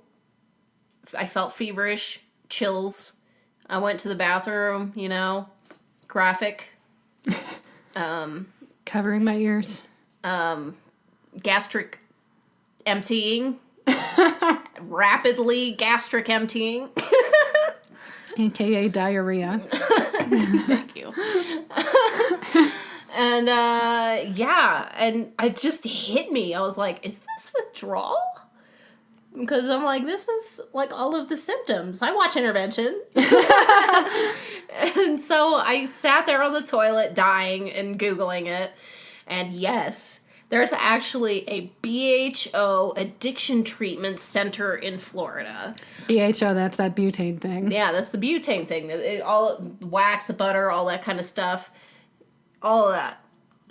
I felt feverish, chills. I went to the bathroom, graphic. Covering my ears. Gastric emptying. Rapidly gastric emptying. AKA diarrhea. Thank you. And and it just hit me. I was like, is this withdrawal? Because I'm like, this is like all of the symptoms. I watch Intervention. And so I sat there on the toilet dying and Googling it. And yes, there's actually a BHO addiction treatment center in Florida. BHO, that's that butane thing. Yeah, that's the butane thing. All wax, butter, all that kind of stuff. All of that.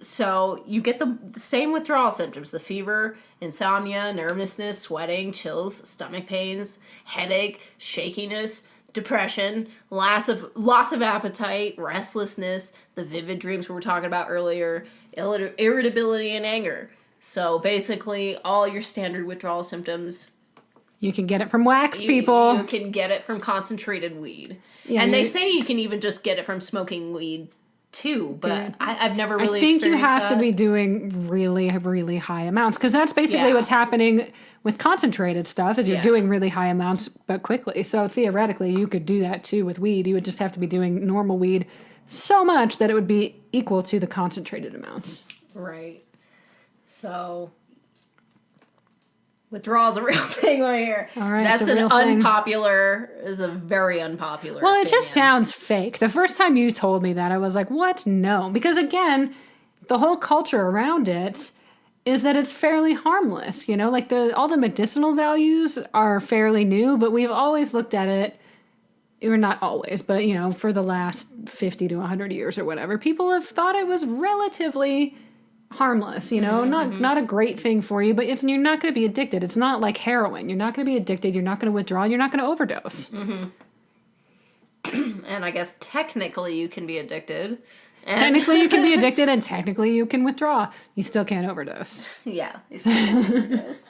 So you get the same withdrawal symptoms. The fever, insomnia, nervousness, sweating, chills, stomach pains, headache, shakiness, depression, loss of appetite, restlessness, the vivid dreams we were talking about earlier, irritability and anger. So basically all your standard withdrawal symptoms. You can get it from wax, people. You can get it from concentrated weed. Yeah, and they say you can even just get it from smoking weed too, but yeah. I've never really I think you experienced have that. to be doing really, really high amounts because that's basically Yeah. what's happening with concentrated stuff is you're doing really high amounts but quickly. So theoretically, you could do that too with weed. You would just have to be doing normal weed so much that it would be equal to the concentrated amounts. Right. So withdrawal's a real thing right here. All right, That's it's a an real thing. is a very unpopular Well, it opinion. just sounds fake. The first time you told me that, I was like, what? No. Because again, the whole culture around it is that it's fairly harmless. Like all the medicinal values are fairly new, but we've always looked at it, or not always, but for the last 50 to 100 years or whatever, people have thought it was relatively harmless, not a great thing for you, but you're not going to be addicted. It's not like heroin. You're not going to be addicted. You're not going to withdraw. You're not going to overdose. And I guess technically you can be addicted. And Technically you can be addicted and technically you can withdraw. You still can't overdose. yeah, you still can overdose.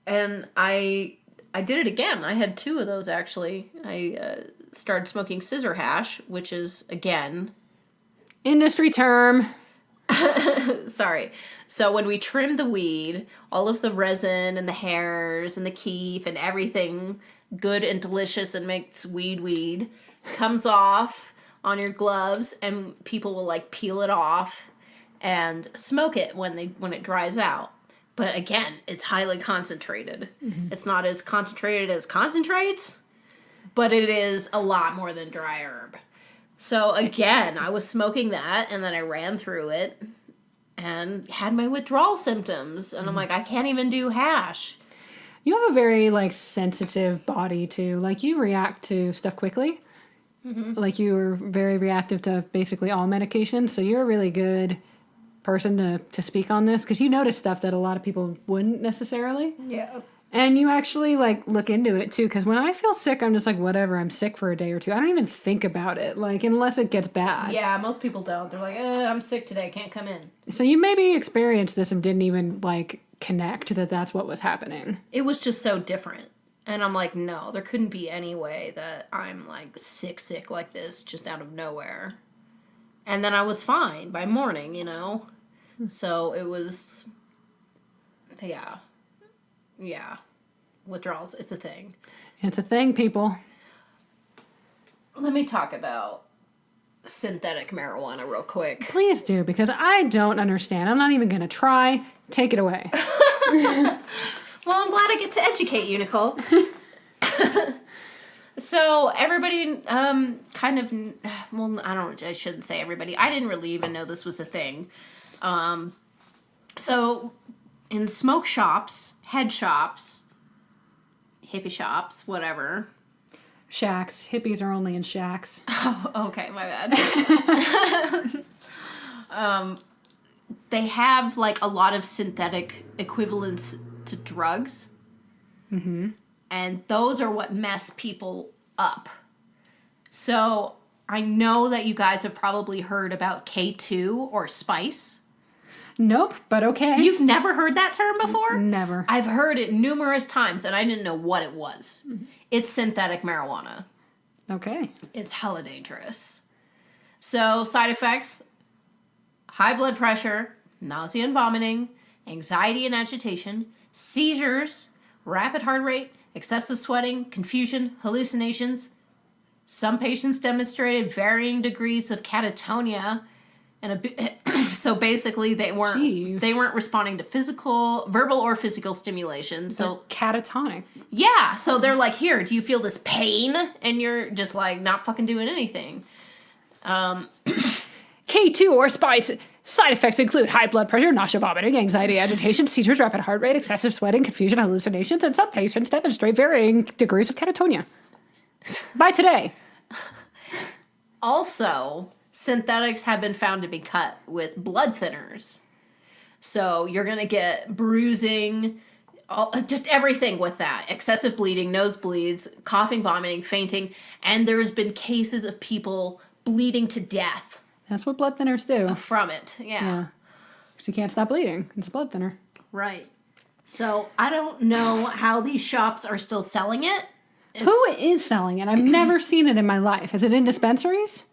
And I did it again. I had 2 of those actually. I started smoking scissor hash, which is again Industry term. sorry. So when we trim the weed, all of the resin and the hairs and the keef and everything good and delicious and makes weed comes off on your gloves, and people will like peel it off and smoke it when it dries out. But again, it's highly concentrated. Mm-hmm. It's not as concentrated as concentrates, but it is a lot more than dry herb. So again, I was smoking that, and then I ran through it and had my withdrawal symptoms. And I'm like, I can't even do hash. You have a very sensitive body too. You react to stuff quickly. Mm-hmm. You're very reactive to basically all medications. So you're a really good person to speak on this because you notice stuff that a lot of people wouldn't necessarily. Yeah. And you actually look into it too, because when I feel sick, I'm just like, whatever, I'm sick for a day or 2. I don't even think about it, unless it gets bad. Yeah, most people don't. They're like, I'm sick today, can't come in. So you maybe experienced this and didn't even connect that that's what was happening. It was just so different. And I'm like, no, there couldn't be any way that I'm like sick like this just out of nowhere. And then I was fine by morning, you know? So it was, yeah. Withdrawals, it's a thing. It's a thing, people. Let me talk about synthetic marijuana real quick. Please do, because I don't understand. I'm not even going to try. Take it away. Well, I'm glad I get to educate you, Nicole. So everybody kind of, well, I shouldn't say everybody. I didn't really even know this was a thing. So in smoke shops, head shops, hippie shops, whatever. Shacks. Hippies are only in shacks. Oh, okay, my bad. They have like a lot of synthetic equivalents to drugs. Mm-hmm. And those are what mess people up. So I know that you guys have probably heard about K2 or spice. Nope, but okay. You've never heard that term before? Never. I've heard it numerous times and I didn't know what it was. Mm-hmm. It's synthetic marijuana. Okay. It's hella dangerous. So side effects, high blood pressure, nausea and vomiting, anxiety and agitation, seizures, rapid heart rate, excessive sweating, confusion, hallucinations. Some patients demonstrated varying degrees of catatonia, and so basically they weren't responding to verbal or physical stimulation. So catatonic. Yeah, so they're like, here, do you feel this pain? And you're just like not fucking doing anything. K2 or spice. Side effects include high blood pressure, nausea, vomiting, anxiety, agitation, seizures, rapid heart rate, excessive sweating, confusion, hallucinations, and some patients demonstrate varying degrees of catatonia. By today. Also, synthetics have been found to be cut with blood thinners. So you're going to get bruising, just everything with that. Excessive bleeding, nosebleeds, coughing, vomiting, fainting. And there's been cases of people bleeding to death. That's what blood thinners do. From it, yeah. Because you can't stop bleeding. It's a blood thinner. Right. So I don't know how these shops are still selling it. Who is selling it? I've never seen it in my life. Is it in dispensaries?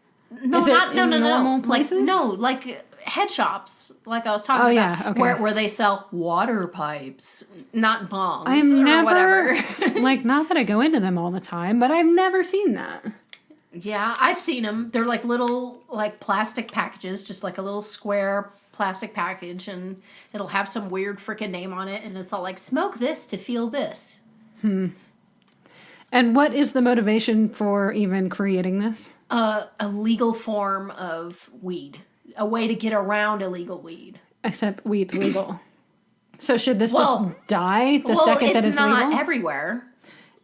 No, is not it no, in no, normal no. places? Like head shops, like I was talking about. Yeah, okay. Where they sell water pipes, not bongs or whatever. Like, not that I go into them all the time, but I've never seen that. Yeah, I've seen them. They're like little like plastic packages, just like a little square plastic package, and it'll have some weird freaking name on it, and it's all like, smoke this to feel this. And what is the motivation for even creating this? A legal form of weed. A way to get around illegal weed. Except weed's legal. So should this just die the second that it's legal? It's not everywhere.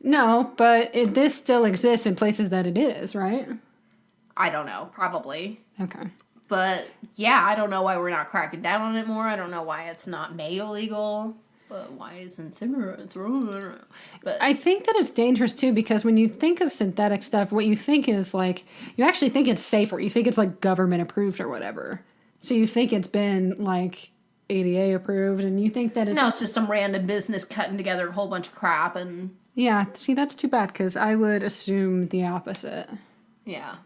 No, but this still exists in places that it is, right? I don't know. Probably. Okay. But, yeah, I don't know why we're not cracking down on it more. I don't know why it's not made illegal. But why isn't cigarettes? I don't know. But I think that it's dangerous, too, because when you think of synthetic stuff, what you think is, like, you actually think it's safer. You think it's, like, government approved or whatever. So you think it's been, like, ADA approved, and you think that it's... No, it's just some random business cutting together a whole bunch of crap and... Yeah, see, that's too bad, because I would assume the opposite. Yeah.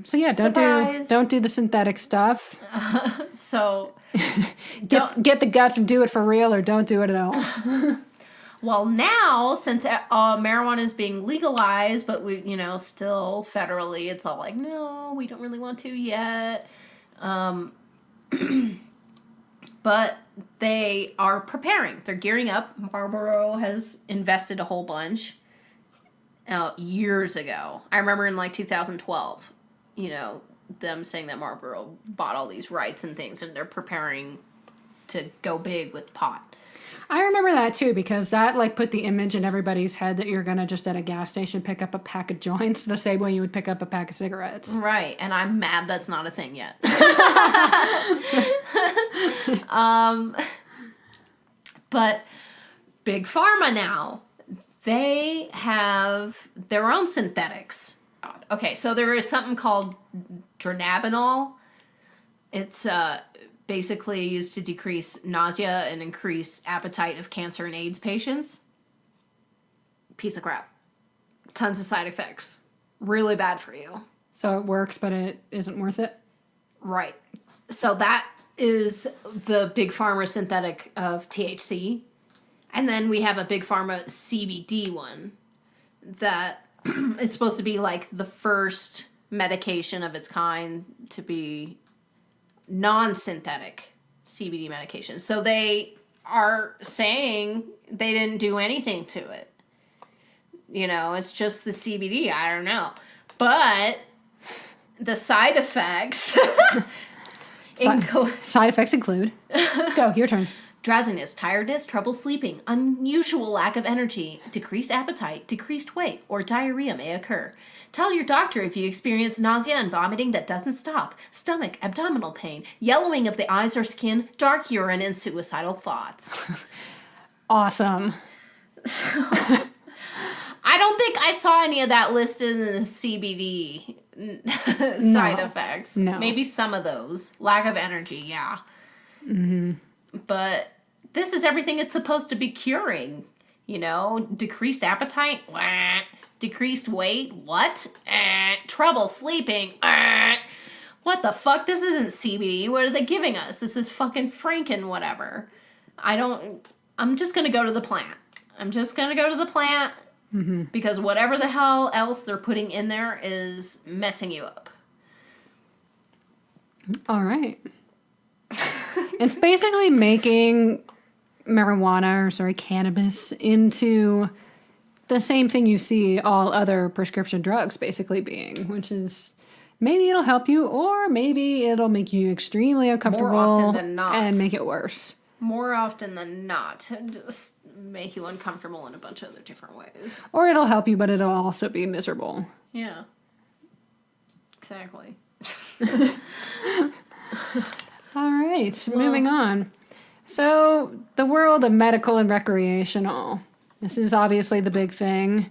So yeah, don't do the synthetic stuff. So get the guts and do it for real, or don't do it at all. Well, now since marijuana is being legalized, but we still federally, it's all like, no, we don't really want to yet. But they are preparing. They're gearing up. Marlboro has invested a whole bunch years ago. I remember in like 2012, them saying that Marlboro bought all these rights and things, and they're preparing to go big with pot. I remember that too, because that like put the image in everybody's head that you're gonna just at a gas station pick up a pack of joints the same way you would pick up a pack of cigarettes. Right, and I'm mad that's not a thing yet. But Big Pharma now, they have their own synthetics. Okay, so there is something called dronabinol. It's basically used to decrease nausea and increase appetite of cancer and AIDS patients. Piece of crap. Tons of side effects. Really bad for you. So it works, but it isn't worth it? Right. So that is the big pharma synthetic of THC. And then we have a big pharma CBD one that is supposed to be like the first medication of its kind to be non-synthetic CBD medication. So they are saying they didn't do anything to it. You know, it's just the CBD. I don't know. But the side effects... Side effects include... Go, your turn. Drowsiness, tiredness, trouble sleeping, unusual lack of energy, decreased appetite, decreased weight, or diarrhea may occur. Tell your doctor if you experience nausea and vomiting that doesn't stop, stomach, abdominal pain, yellowing of the eyes or skin, dark urine, and suicidal thoughts. Awesome. I don't think I saw any of that listed in the CBD side effects. No. Maybe some of those. Lack of energy, yeah. Mm-hmm. But this is everything it's supposed to be curing. You know, decreased appetite, wah. Decreased weight, what? Trouble sleeping, what the fuck? This isn't CBD. What are they giving us? This is fucking Franken whatever. I'm just gonna go to the plant. Mm-hmm. Because whatever the hell else they're putting in there is messing you up. All right. It's basically making cannabis into the same thing you see all other prescription drugs basically being, which is maybe it'll help you or maybe it'll make you extremely uncomfortable. More often than not. And make it worse. More often than not. Just make you uncomfortable in a bunch of other different ways. Or it'll help you, but it'll also be miserable. Yeah. Exactly. All right, moving on. So, the world of medical and recreational. This is obviously the big thing.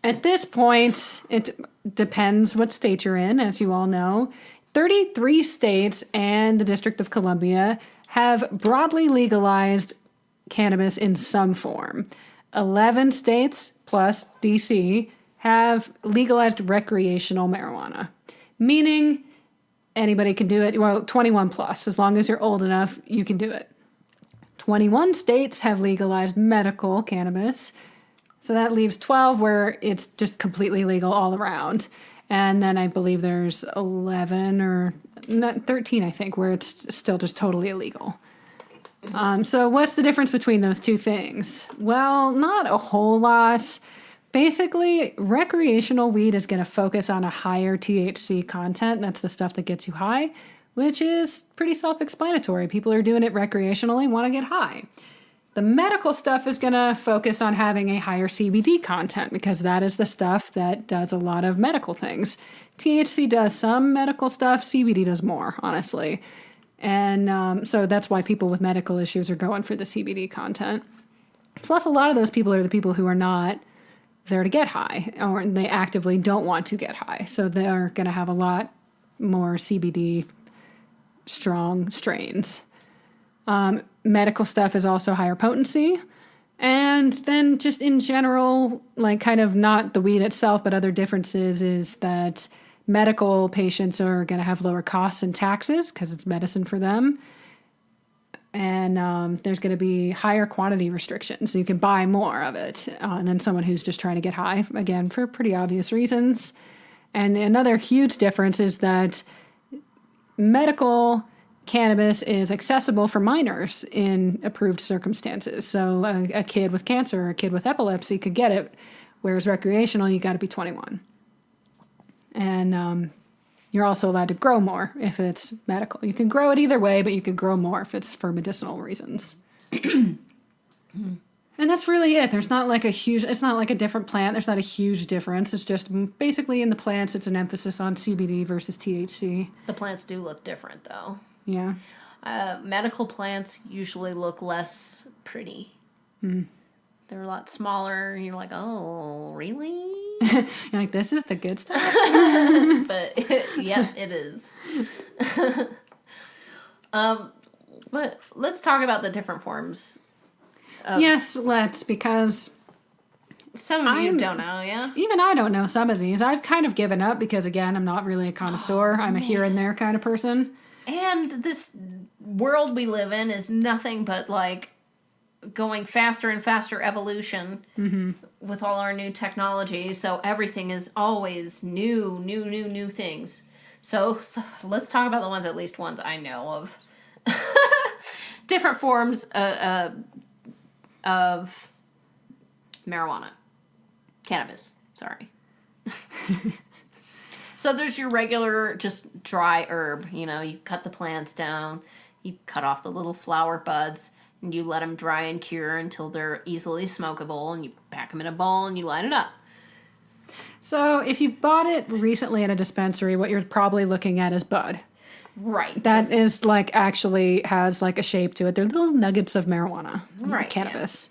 At this point, it depends what state you're in, as you all know. 33 states and the District of Columbia have broadly legalized cannabis in some form. 11 states, plus DC, have legalized recreational marijuana, meaning anybody can do it. Well, 21 plus. As long as you're old enough, you can do it. 21 states have legalized medical cannabis. So that leaves 12 where it's just completely legal all around. And then I believe there's 11 or 13, I think, where it's still just totally illegal. So what's the difference between those two things? Well, not a whole lot. Basically, recreational weed is going to focus on a higher THC content. That's the stuff that gets you high, which is pretty self-explanatory. People are doing it recreationally, want to get high. The medical stuff is going to focus on having a higher CBD content because that is the stuff that does a lot of medical things. THC does some medical stuff, CBD does more, honestly. And so that's why people with medical issues are going for the CBD content. Plus, a lot of those people are the people who are not there to get high, or they actively don't want to get high. So they're going to have a lot more CBD strong strains. Medical stuff is also higher potency. And then just in general, like kind of not the weed itself, but other differences is that medical patients are going to have lower costs and taxes because it's medicine for them. And there's going to be higher quantity restrictions, so you can buy more of it than someone who's just trying to get high, again, for pretty obvious reasons. And another huge difference is that medical cannabis is accessible for minors in approved circumstances. So a kid with cancer or a kid with epilepsy could get it, whereas recreational, you got to be 21. And you're also allowed to grow more if it's medical. You can grow it either way, but you could grow more if it's for medicinal reasons. And that's really it. There's not like it's not like a different plant. There's not a huge difference. It's just basically in the plants, it's an emphasis on CBD versus THC. The plants do look different, though. Yeah. Medical plants usually look less pretty. They're a lot smaller. You're like, oh, really? You're like, this is the good stuff? But, yeah, it is. But let's talk about the different forms. Yes, let's, because Some of you don't know, yeah? even I don't know some of these. I've kind of given up because, again, I'm not really a connoisseur. I'm a here and there kind of person. And this world we live in is nothing but like going faster and faster evolution with all our new technology. So everything is always new things. So let's talk about the ones, at least ones I know of. Different forms of marijuana. Cannabis, sorry. So there's your regular, just dry herb. You know, you cut the plants down, you cut off the little flower buds, and you let them dry and cure until they're easily smokable, and you pack them in a bowl and you light it up. So if you bought it recently at a dispensary, what you're probably looking at is bud. Right. That is like actually has like a shape to it. They're little nuggets of marijuana. Right, Cannabis.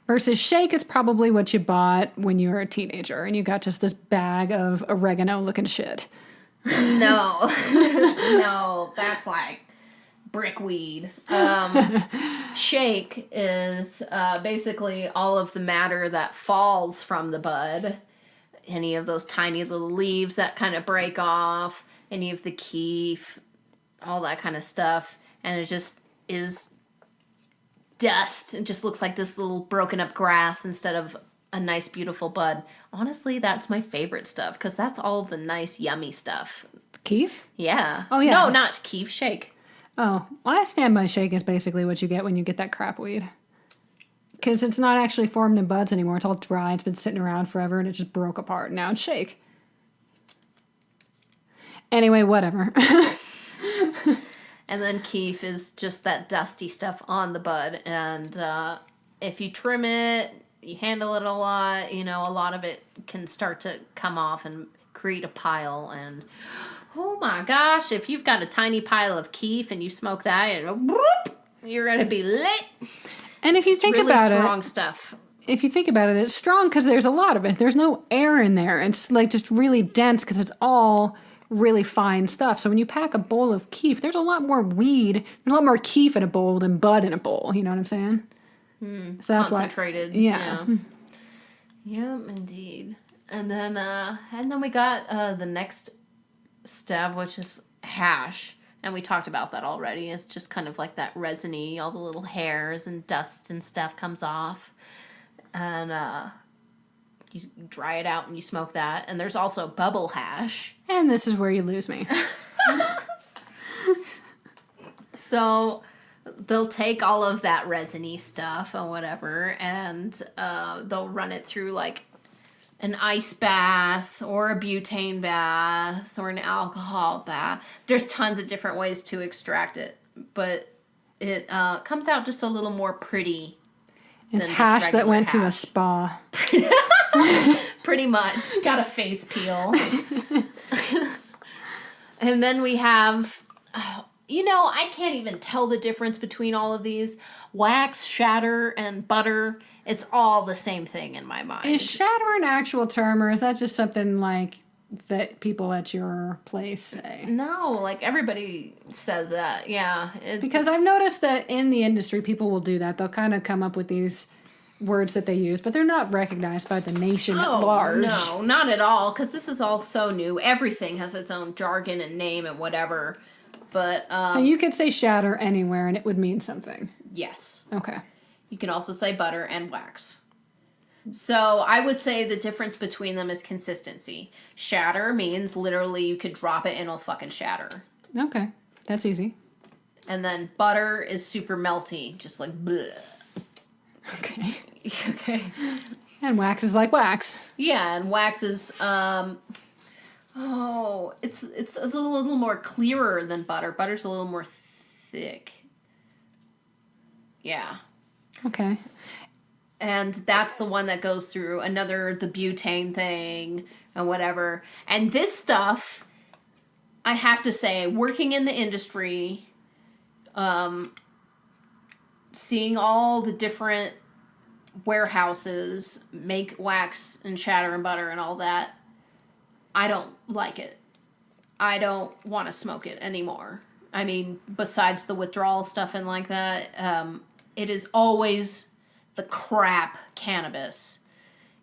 Versus shake is probably what you bought when you were a teenager and you got just this bag of oregano looking shit. No. No, that's like brickweed. Shake is basically all of the matter that falls from the bud. Any of those tiny little leaves that kind of break off, any of the keef, all that kind of stuff. And it just is dust. It just looks like this little broken up grass instead of a nice, beautiful bud. Honestly, that's my favorite stuff because that's all the nice, yummy stuff. Keef? Yeah. Oh, yeah. No, not keef, shake. Oh, well, I stand by shake is basically what you get when you get that crap weed. Because it's not actually formed in buds anymore. It's all dry. It's been sitting around forever and it just broke apart. Now it's shake. Anyway, whatever. And then keef is just that dusty stuff on the bud. And if you trim it, you handle it a lot, you know, a lot of it can start to come off and create a pile. And oh my gosh, if you've got a tiny pile of keef and you smoke that, and whoop, you're going to be lit. And if you think Really about strong it, stuff. if you think about it, it's strong because there's a lot of it. There's no air in there. It's like just really dense because it's all really fine stuff. So when you pack a bowl of keef, there's a lot more weed. There's a lot more keef in a bowl than bud in a bowl. You know what I'm saying? So that's Concentrated. why. Yeah. Yep, indeed. And then we got the next step, which is hash. And we talked about that already. It's just kind of like that resiny, all the little hairs and dust and stuff comes off. And you dry it out and you smoke that. And there's also bubble hash. And this is where you lose me. So they'll take all of that resiny stuff or whatever, and they'll run it through like an ice bath or a butane bath or an alcohol bath. There's tons of different ways to extract it, but it comes out just a little more pretty. It's hash that went to a spa. Pretty much. Got a face peel. And then we have, you know, I can't even tell the difference between all of these. Wax, shatter, and butter. It's all the same thing in my mind. Is shatter an actual term, or is that just something like that people at your place say? No, like everybody says that. Yeah. Because I've noticed that in the industry, people will do that. They'll kind of come up with these words that they use, but they're not recognized by the nation at large. No, not at all, because this is all so new. Everything has its own jargon and name and whatever. But so you could say shatter anywhere and it would mean something. Yes. Okay. You can also say butter and wax. So I would say the difference between them is consistency. Shatter means literally you could drop it and it'll fucking shatter. Okay. That's easy. And then butter is super melty, just like bleh. Okay. Okay. And wax is like wax. Yeah, and wax is it's a little more clearer than butter. Butter's a little more thick. Yeah. Okay. And that's the one that goes through the butane thing and whatever. And this stuff, I have to say, working in the industry, seeing all the different warehouses make wax and shatter and butter and all that, I don't like it. I don't want to smoke it anymore. I mean, besides the withdrawal stuff and like that, it is always the crap cannabis.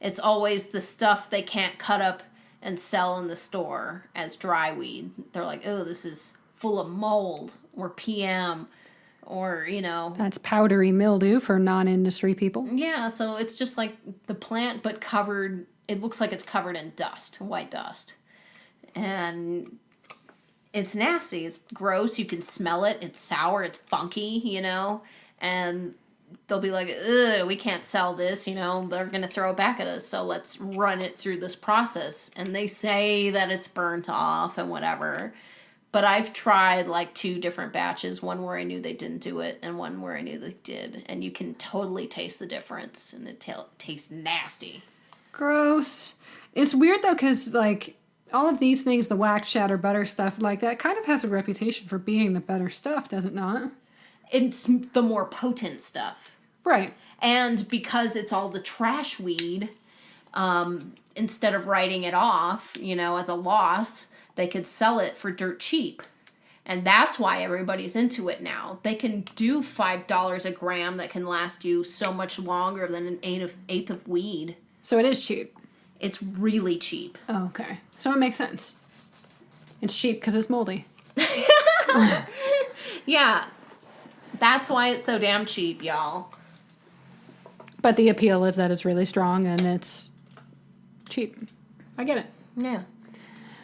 It's always the stuff they can't cut up and sell in the store as dry weed. They're like, oh, this is full of mold or PM or, That's powdery mildew for non-industry people. Yeah, so it's just like the plant, but covered, it looks like it's covered in dust, white dust. And it's nasty. It's gross. You can smell it. It's sour. It's funky, and they'll be like, ugh, we can't sell this, they're going to throw it back at us. So let's run it through this process. And they say that it's burnt off and whatever. But I've tried like 2 different batches, one where I knew they didn't do it and one where I knew they did. And you can totally taste the difference, and it tastes nasty. Gross. It's weird though, because like all of these things, the wax, shatter, butter stuff like that, kind of has a reputation for being the better stuff, does it not? It's the more potent stuff. Right. And because it's all the trash weed, instead of writing it off, as a loss, they could sell it for dirt cheap. And that's why everybody's into it now. They can do $5 a gram that can last you so much longer than an eighth of weed. So it is cheap. It's really cheap. Oh, okay. So it makes sense. It's cheap because it's moldy. Yeah. That's why it's so damn cheap, y'all. But the appeal is that it's really strong and it's cheap. I get it. Yeah.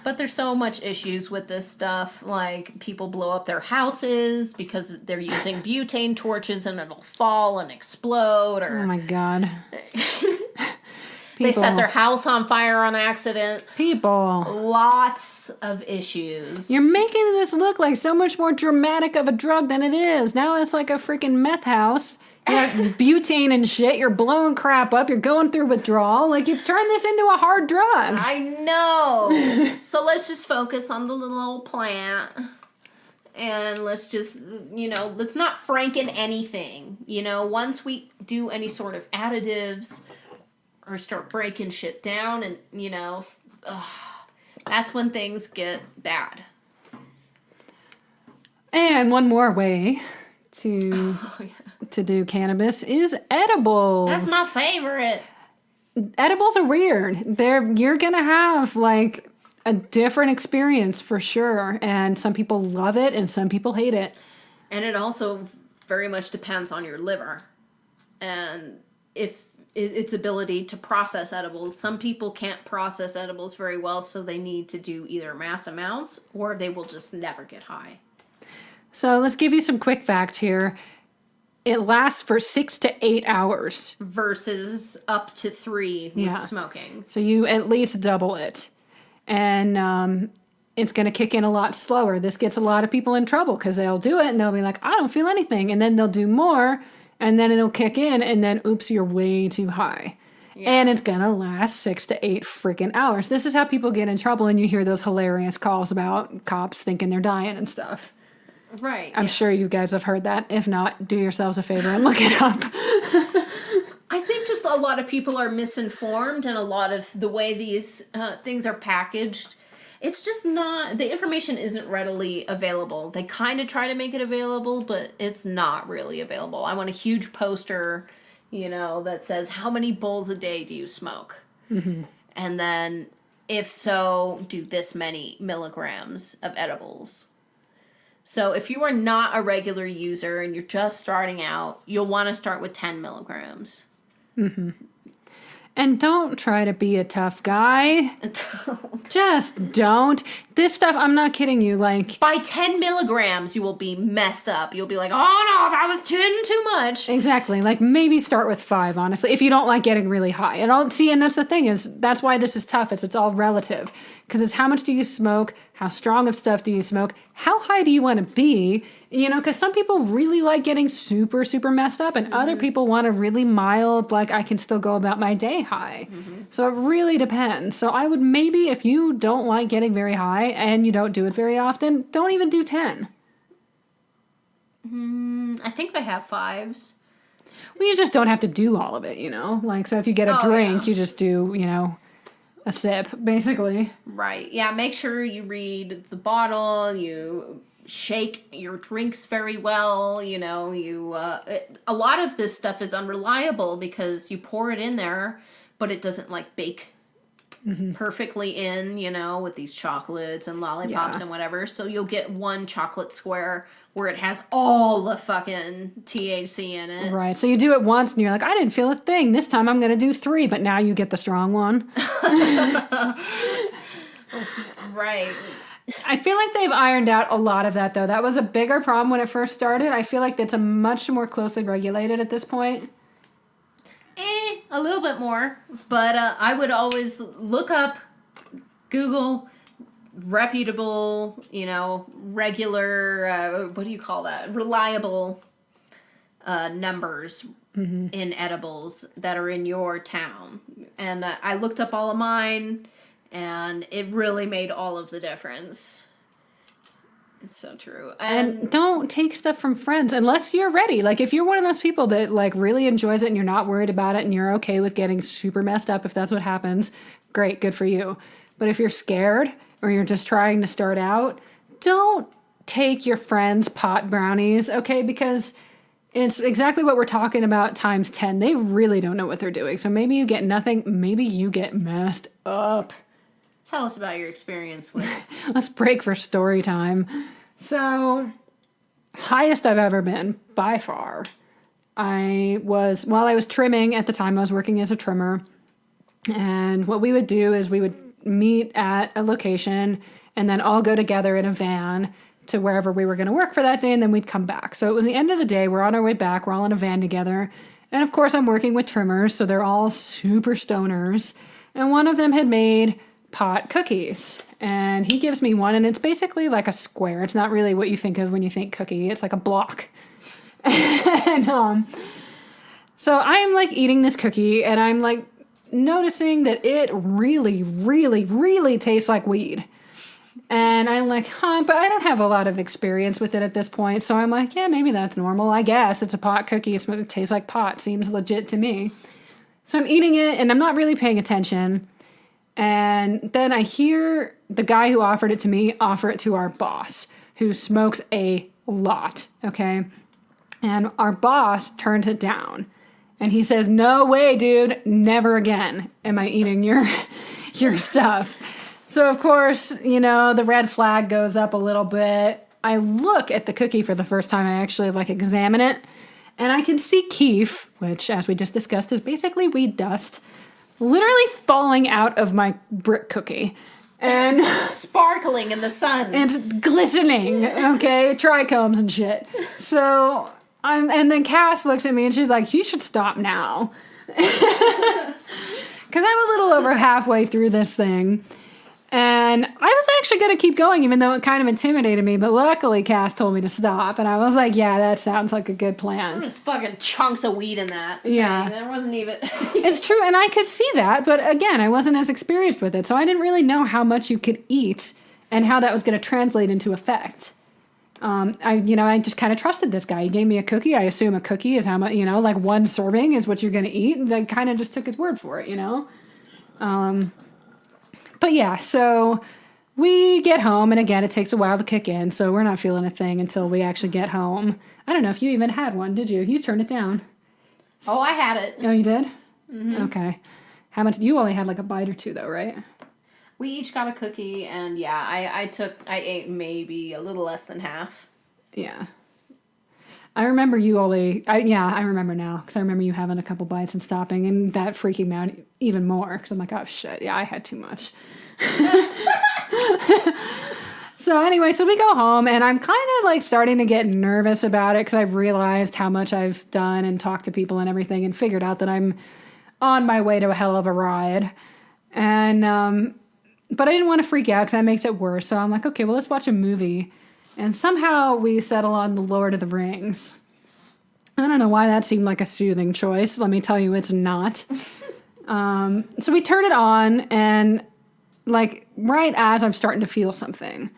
But there's so much issues with this stuff. Like, people blow up their houses because they're using butane torches and it'll fall and explode. Or Oh my God. they set their house on fire on accident. People. Lots of issues. You're making this look like so much more dramatic of a drug than it is. Now it's like a freaking meth house. You got butane and shit. You're blowing crap up. You're going through withdrawal. Like, you've turned this into a hard drug. I know. So let's just focus on the little old plant. And let's just, let's not franken anything. Once we do any sort of additives or start breaking shit down and, that's when things get bad. And one more way to do cannabis is edibles. That's my favorite. Edibles are weird. You're gonna have like a different experience for sure, and some people love it and some people hate it. And it also very much depends on your liver and if its ability to process edibles. Some people can't process edibles very well, so they need to do either mass amounts or they will just never get high. So let's give you some quick facts here. It lasts for 6 to 8 hours. Versus up to 3 with smoking. So you at least double it. And it's going to kick in a lot slower. This gets a lot of people in trouble because they'll do it and they'll be like, I don't feel anything. And then they'll do more and then it'll kick in and then, oops, you're way too high. Yeah. And it's going to last 6 to 8 freaking hours. This is how people get in trouble, and you hear those hilarious calls about cops thinking they're dying and stuff. Right. I'm sure you guys have heard that. If not, do yourselves a favor and look it up. I think just a lot of people are misinformed, and a lot of the way these things are packaged, it's just not, the information isn't readily available. They kind of try to make it available, but it's not really available. I want a huge poster, that says, how many bowls a day do you smoke? Mm-hmm. And then, if so, do this many milligrams of edibles. So if you are not a regular user and you're just starting out, you'll want to start with 10 milligrams. Mm-hmm. And don't try to be a tough guy. Don't. Just don't. This stuff, I'm not kidding you, like... By 10 milligrams, you will be messed up. You'll be like, oh no, that was 10 too much. Exactly. Like, maybe start with 5, honestly, if you don't like getting really high. And that's the thing, is that's why this is tough. It's all relative. Because it's how much do you smoke? How strong of stuff do you smoke? How high do you want to be? Because some people really like getting super, super messed up, and other people want a really mild, like, I can still go about my day high. Mm-hmm. So it really depends. So I would maybe, if you don't like getting very high and you don't do it very often, don't even do 10. I think they have 5s. Well, you just don't have to do all of it, Like, so if you get a drink, you just do, a sip, basically. Right. Yeah, make sure you read the bottle, you shake your drinks very well. You know, a lot of this stuff is unreliable because you pour it in there, but it doesn't like bake perfectly in, you know, with these chocolates and lollipops and whatever. So you'll get one chocolate square where it has all the fucking THC in it. Right. So you do it once and you're like, I didn't feel a thing. This time I'm going to do 3, but now you get the strong one. Right. I feel like they've ironed out a lot of that, though. That was a bigger problem when it first started. I feel like it's a much more closely regulated at this point. A little bit more. But I would always look up, Google reputable, you know, regular, what do you call that? Reliable numbers in edibles that are in your town. And I looked up all of mine, and it really made all of the difference. It's so true. And don't take stuff from friends unless you're ready. Like, if you're one of those people that, like, really enjoys it and you're not worried about it and you're okay with getting super messed up if that's what happens, great, good for you. But if you're scared or you're just trying to start out, don't take your friends' pot brownies, okay? Because it's exactly what we're talking about times 10. They really don't know what they're doing. So maybe you get nothing. Maybe you get messed up. Tell us about your experience with Let's break for story time. So, highest I've ever been, by far. While I was trimming at the time, I was working as a trimmer. And what we would do is we would meet at a location and then all go together in a van to wherever we were going to work for that day, and then we'd come back. So it was the end of the day. We're on our way back. We're all in a van together. And of course, I'm working with trimmers, so they're all super stoners. And one of them had made pot cookies. And he gives me one, and it's basically like a square. It's not really what you think of when you think cookie. It's like a block. And so I'm like eating this cookie, and I'm like noticing that it really, really, really tastes like weed. And I'm like, but I don't have a lot of experience with it at this point. So I'm like, yeah, maybe that's normal. I guess it's a pot cookie. It tastes like pot. Seems legit to me. So I'm eating it, and I'm not really paying attention. And then I hear the guy who offered it to me offer it to our boss, who smokes a lot, okay? And our boss turns it down. And he says, no way, dude, never again am I eating your stuff. So, of course, you know, the red flag goes up a little bit. I look at the cookie for the first time. I actually, examine it. And I can see keef, which, as we just discussed, is basically weed dust, literally falling out of my brick cookie. And sparkling in the sun. It's glistening, okay? Trichomes and shit. So, and then Cass looks at me and she's like, you should stop now. Because I'm a little over halfway through this thing. And I was actually going to keep going, even though it kind of intimidated me. But luckily, Cass told me to stop. And I was like, yeah, that sounds like a good plan. There was fucking chunks of weed in that. Yeah. There wasn't even... It's true, and I could see that. But again, I wasn't as experienced with it. So I didn't really know how much you could eat and how that was going to translate into effect. I just kind of trusted this guy. He gave me a cookie. I assume a cookie is how much, one serving is what you're going to eat. And I kind of just took his word for it, But yeah, so we get home, and again, it takes a while to kick in, so we're not feeling a thing until we actually get home. I don't know if you even had one, did you? You turned it down. Oh, I had it. Oh, you did? Mm-hmm. Okay. How much? You only had like a bite or two, though, right? We each got a cookie, and yeah, I ate maybe a little less than half. Yeah. I remember I remember now, because I remember you having a couple bites and stopping, and that freaking me out even more, because I'm like, oh shit, yeah, I had too much. So anyway, so we go home, and I'm kind of starting to get nervous about it, because I've realized how much I've done and talked to people and everything, and figured out that I'm on my way to a hell of a ride. And, but I didn't want to freak out, because that makes it worse, so I'm like, okay, well, let's watch a movie. And somehow we settle on The Lord of the Rings. I don't know why that seemed like a soothing choice. Let me tell you, it's not. So we turn it on, and right as I'm starting to feel something.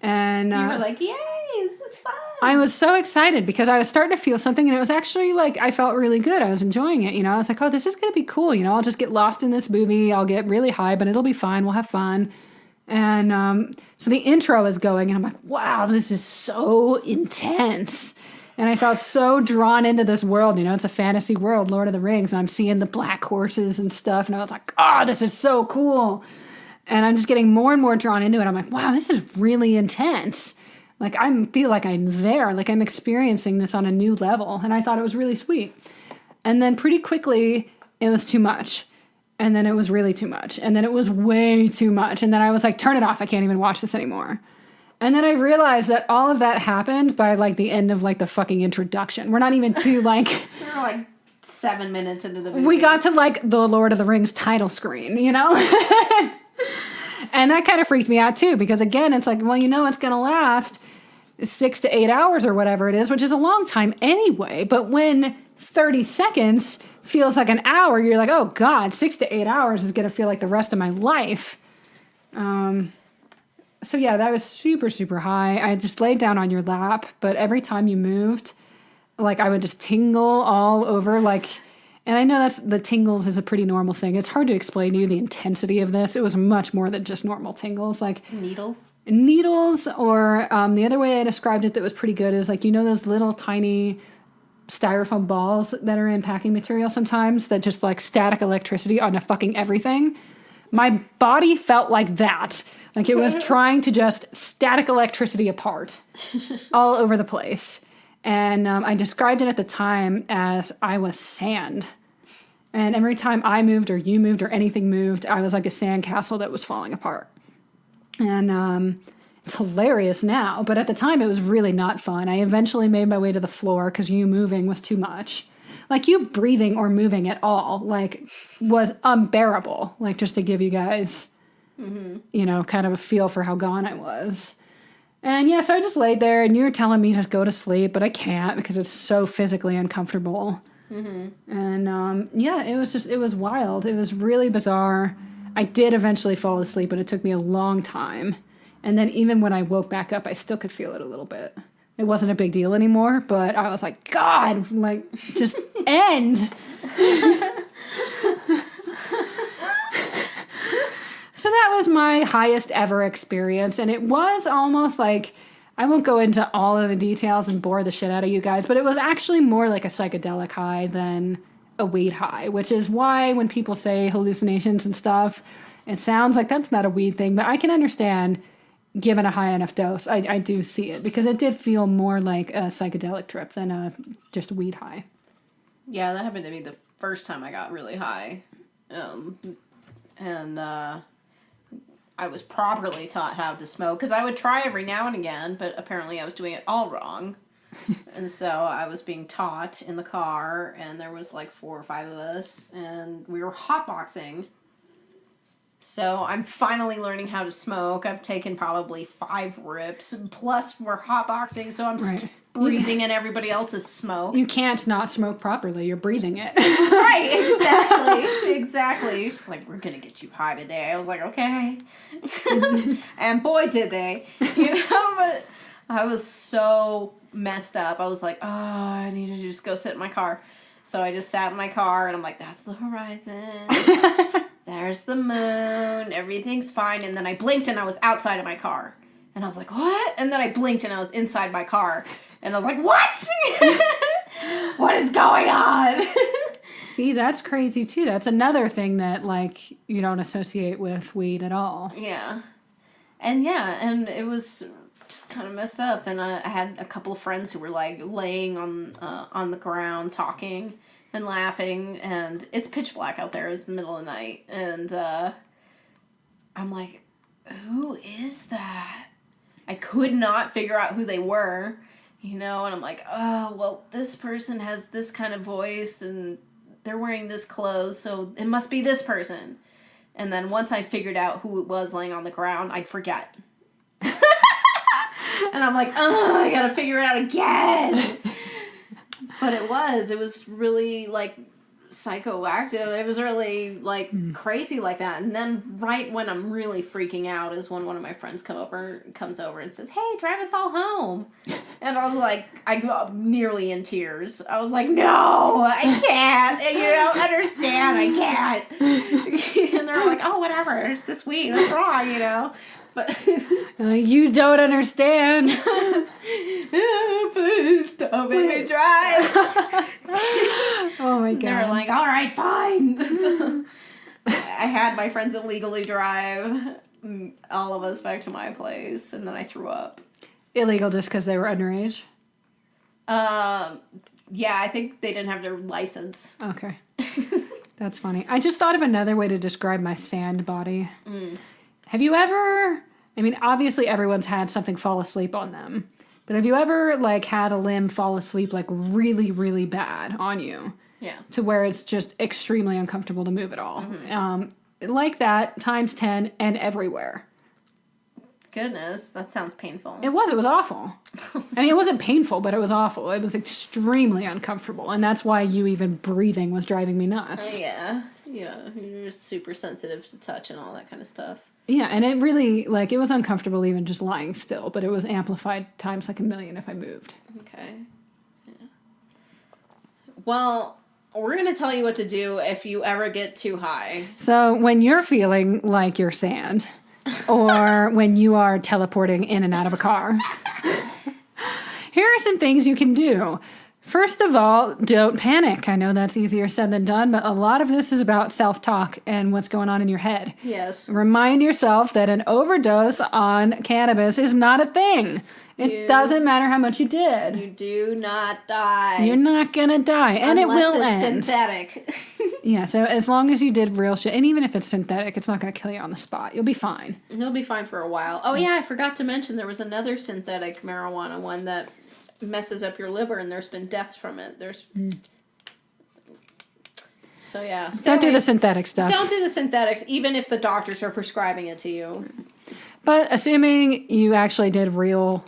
And you were like, yay, this is fun. I was so excited because I was starting to feel something, and it was actually I felt really good. I was enjoying it. I was like, oh, this is going to be cool. I'll just get lost in this movie. I'll get really high, but it'll be fine. We'll have fun. And so the intro is going, and I'm like, wow, this is so intense. And I felt so drawn into this world. You know, it's a fantasy world, Lord of the Rings, and I'm seeing the black horses and stuff. And I was like, oh, this is so cool. And I'm just getting more and more drawn into it. I'm like, wow, this is really intense. Like, I feel like I'm there. Like, I'm experiencing this on a new level. And I thought it was really sweet. And then pretty quickly, it was too much. And then it was really too much. And then it was way too much. And then I was like, turn it off. I can't even watch this anymore. And then I realized that all of that happened by, like, the end of, like, the fucking introduction. We're not even to, like... We're, like, 7 minutes into the video. We got to, like, the Lord of the Rings title screen, you know? And that kind of freaked me out, too. Because, again, it's like, well, you know it's going to last 6 to 8 hours or whatever it is, which is a long time anyway. But when 30 seconds feels like an hour, you're like, oh, God, 6 to 8 hours is going to feel like the rest of my life. So yeah, that was super, super high. I just laid down on your lap, but every time you moved, like I would just tingle all over, like, and I know the tingles is a pretty normal thing. It's hard to explain to you the intensity of this. It was much more than just normal tingles, like needles, or the other way I described it that was pretty good is like, you know, those little tiny styrofoam balls that are in packing material sometimes that just like static electricity onto fucking everything. My body felt like that. Like it was trying to just static electricity apart all over the place. And I described it at the time as I was sand. And every time I moved or you moved or anything moved, I was like a sandcastle that was falling apart. And it's hilarious now. But at the time, it was really not fun. I eventually made my way to the floor because you moving was too much. Like you breathing or moving at all, like was unbearable. Like just to give you guys... you know, kind of a feel for how gone I was. And yeah, so I just laid there and you were telling me to go to sleep, but I can't because it's so physically uncomfortable. And yeah, it was wild. It was really bizarre. I did eventually fall asleep, but it took me a long time. And then even when I woke back up, I still could feel it a little bit. It wasn't a big deal anymore, but I was like, God, like, just end. So that was my highest ever experience, and it was almost like, I won't go into all of the details and bore the shit out of you guys, but it was actually more like a psychedelic high than a weed high, which is why when people say hallucinations and stuff, it sounds like that's not a weed thing, but I can understand given a high enough dose. I do see it, because it did feel more like a psychedelic trip than a just weed high. Yeah, that happened to me the first time I got really high. I was properly taught how to smoke, because I would try every now and again, but apparently I was doing it all wrong. And so I was being taught in the car, and there was like 4 or 5 of us, and we were hotboxing. So I'm finally learning how to smoke. I've taken probably 5 rips, plus we're hotboxing, so I'm breathing in everybody else's smoke. You can't not smoke properly. You're breathing it. Right, exactly. She's like, we're going to get you high today. I was like, okay. And boy, did they. You know, but I was so messed up. I was like, oh, I need to just go sit in my car. So I just sat in my car, and I'm like, that's the horizon. There's the moon. Everything's fine. And then I blinked, and I was outside of my car. And I was like, what? And then I blinked, and I was inside my car. And I was like, what? What is going on? See, that's crazy, too. That's another thing that, like, you don't associate with weed at all. Yeah. And it was just kind of messed up. And I had a couple of friends who were, like, laying on the ground talking and laughing. And it's pitch black out there. It was the middle of the night. And I'm like, who is that? I could not figure out who they were. You know, and I'm like, oh, well, this person has this kind of voice, and they're wearing this clothes, so it must be this person. And then once I figured out who it was laying on the ground, I'd forget. And I'm like, oh, I gotta figure it out again. But it was really, like, psychoactive. It was really, like, crazy like that. And then right when I'm really freaking out is when one of my friends comes over and says, hey, drive us all home. And I was like, I go up nearly in tears. I was like, no, I can't. And you don't understand. I can't. And they're like, oh, whatever. It's just weed. What's wrong, you know? But You don't understand. please don't make me drive. Oh my God. They were like, all right, fine. So, I had my friends illegally drive all of us back to my place, and then I threw up. Illegal just because they were underage? Yeah, I think they didn't have their license. Okay. That's funny. I just thought of another way to describe my sand body. Have you ever, I mean, obviously everyone's had something fall asleep on them, but have you ever, like, had a limb fall asleep, like, really, really bad on you? Yeah. To where it's just extremely uncomfortable to move at all. Like that, times 10, and everywhere. Goodness, that sounds painful. It was awful. I mean, it wasn't painful, but it was awful. It was extremely uncomfortable, and that's why you even breathing was driving me nuts. Yeah, you're just super sensitive to touch and all that kind of stuff. Yeah, and it really, like, it was uncomfortable even just lying still, but it was amplified times like a million if I moved. Okay. Yeah. Well, we're going to tell you what to do if you ever get too high. So when you're feeling like you're sand, or when you are teleporting in and out of a car, here are some things you can do. First of all, don't panic. I know that's easier said than done, but a lot of this is about self-talk and what's going on in your head. Yes. Remind yourself that an overdose on cannabis is not a thing. It doesn't matter how much you did. You do not die. You're not gonna die, and it will end. Synthetic. Yeah, so as long as you did real shit, and even if it's synthetic, it's not gonna kill you on the spot. You'll be fine. You'll be fine for a while. Oh yeah, I forgot to mention there was another synthetic marijuana one that messes up your liver, and there's been deaths from it. So yeah. Don't do the synthetic stuff. Don't do the synthetics, even if the doctors are prescribing it to you. But assuming you actually did real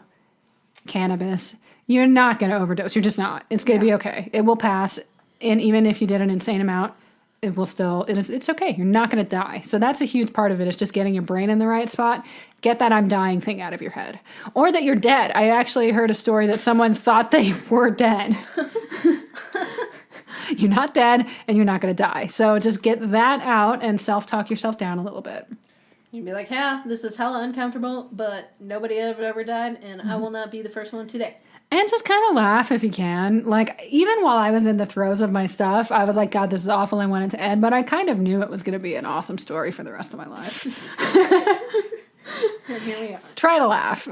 cannabis, you're not going to overdose. You're just not. It's going to be okay. It will pass. And even if you did an insane amount, it will still, it's okay. You're not going to die. So that's a huge part of it, is just getting your brain in the right spot. Get that I'm dying thing out of your head. Or that you're dead. I actually heard a story that someone thought they were dead. You're not dead, and you're not going to die. So just get that out and self-talk yourself down a little bit. You'd be like, yeah, this is hella uncomfortable, but nobody ever died, and I will not be the first one today. And just kind of laugh if you can. Like, even while I was in the throes of my stuff, I was like, God, this is awful. I want it to end. But I kind of knew it was going to be an awesome story for the rest of my life. And here we are. Try to laugh.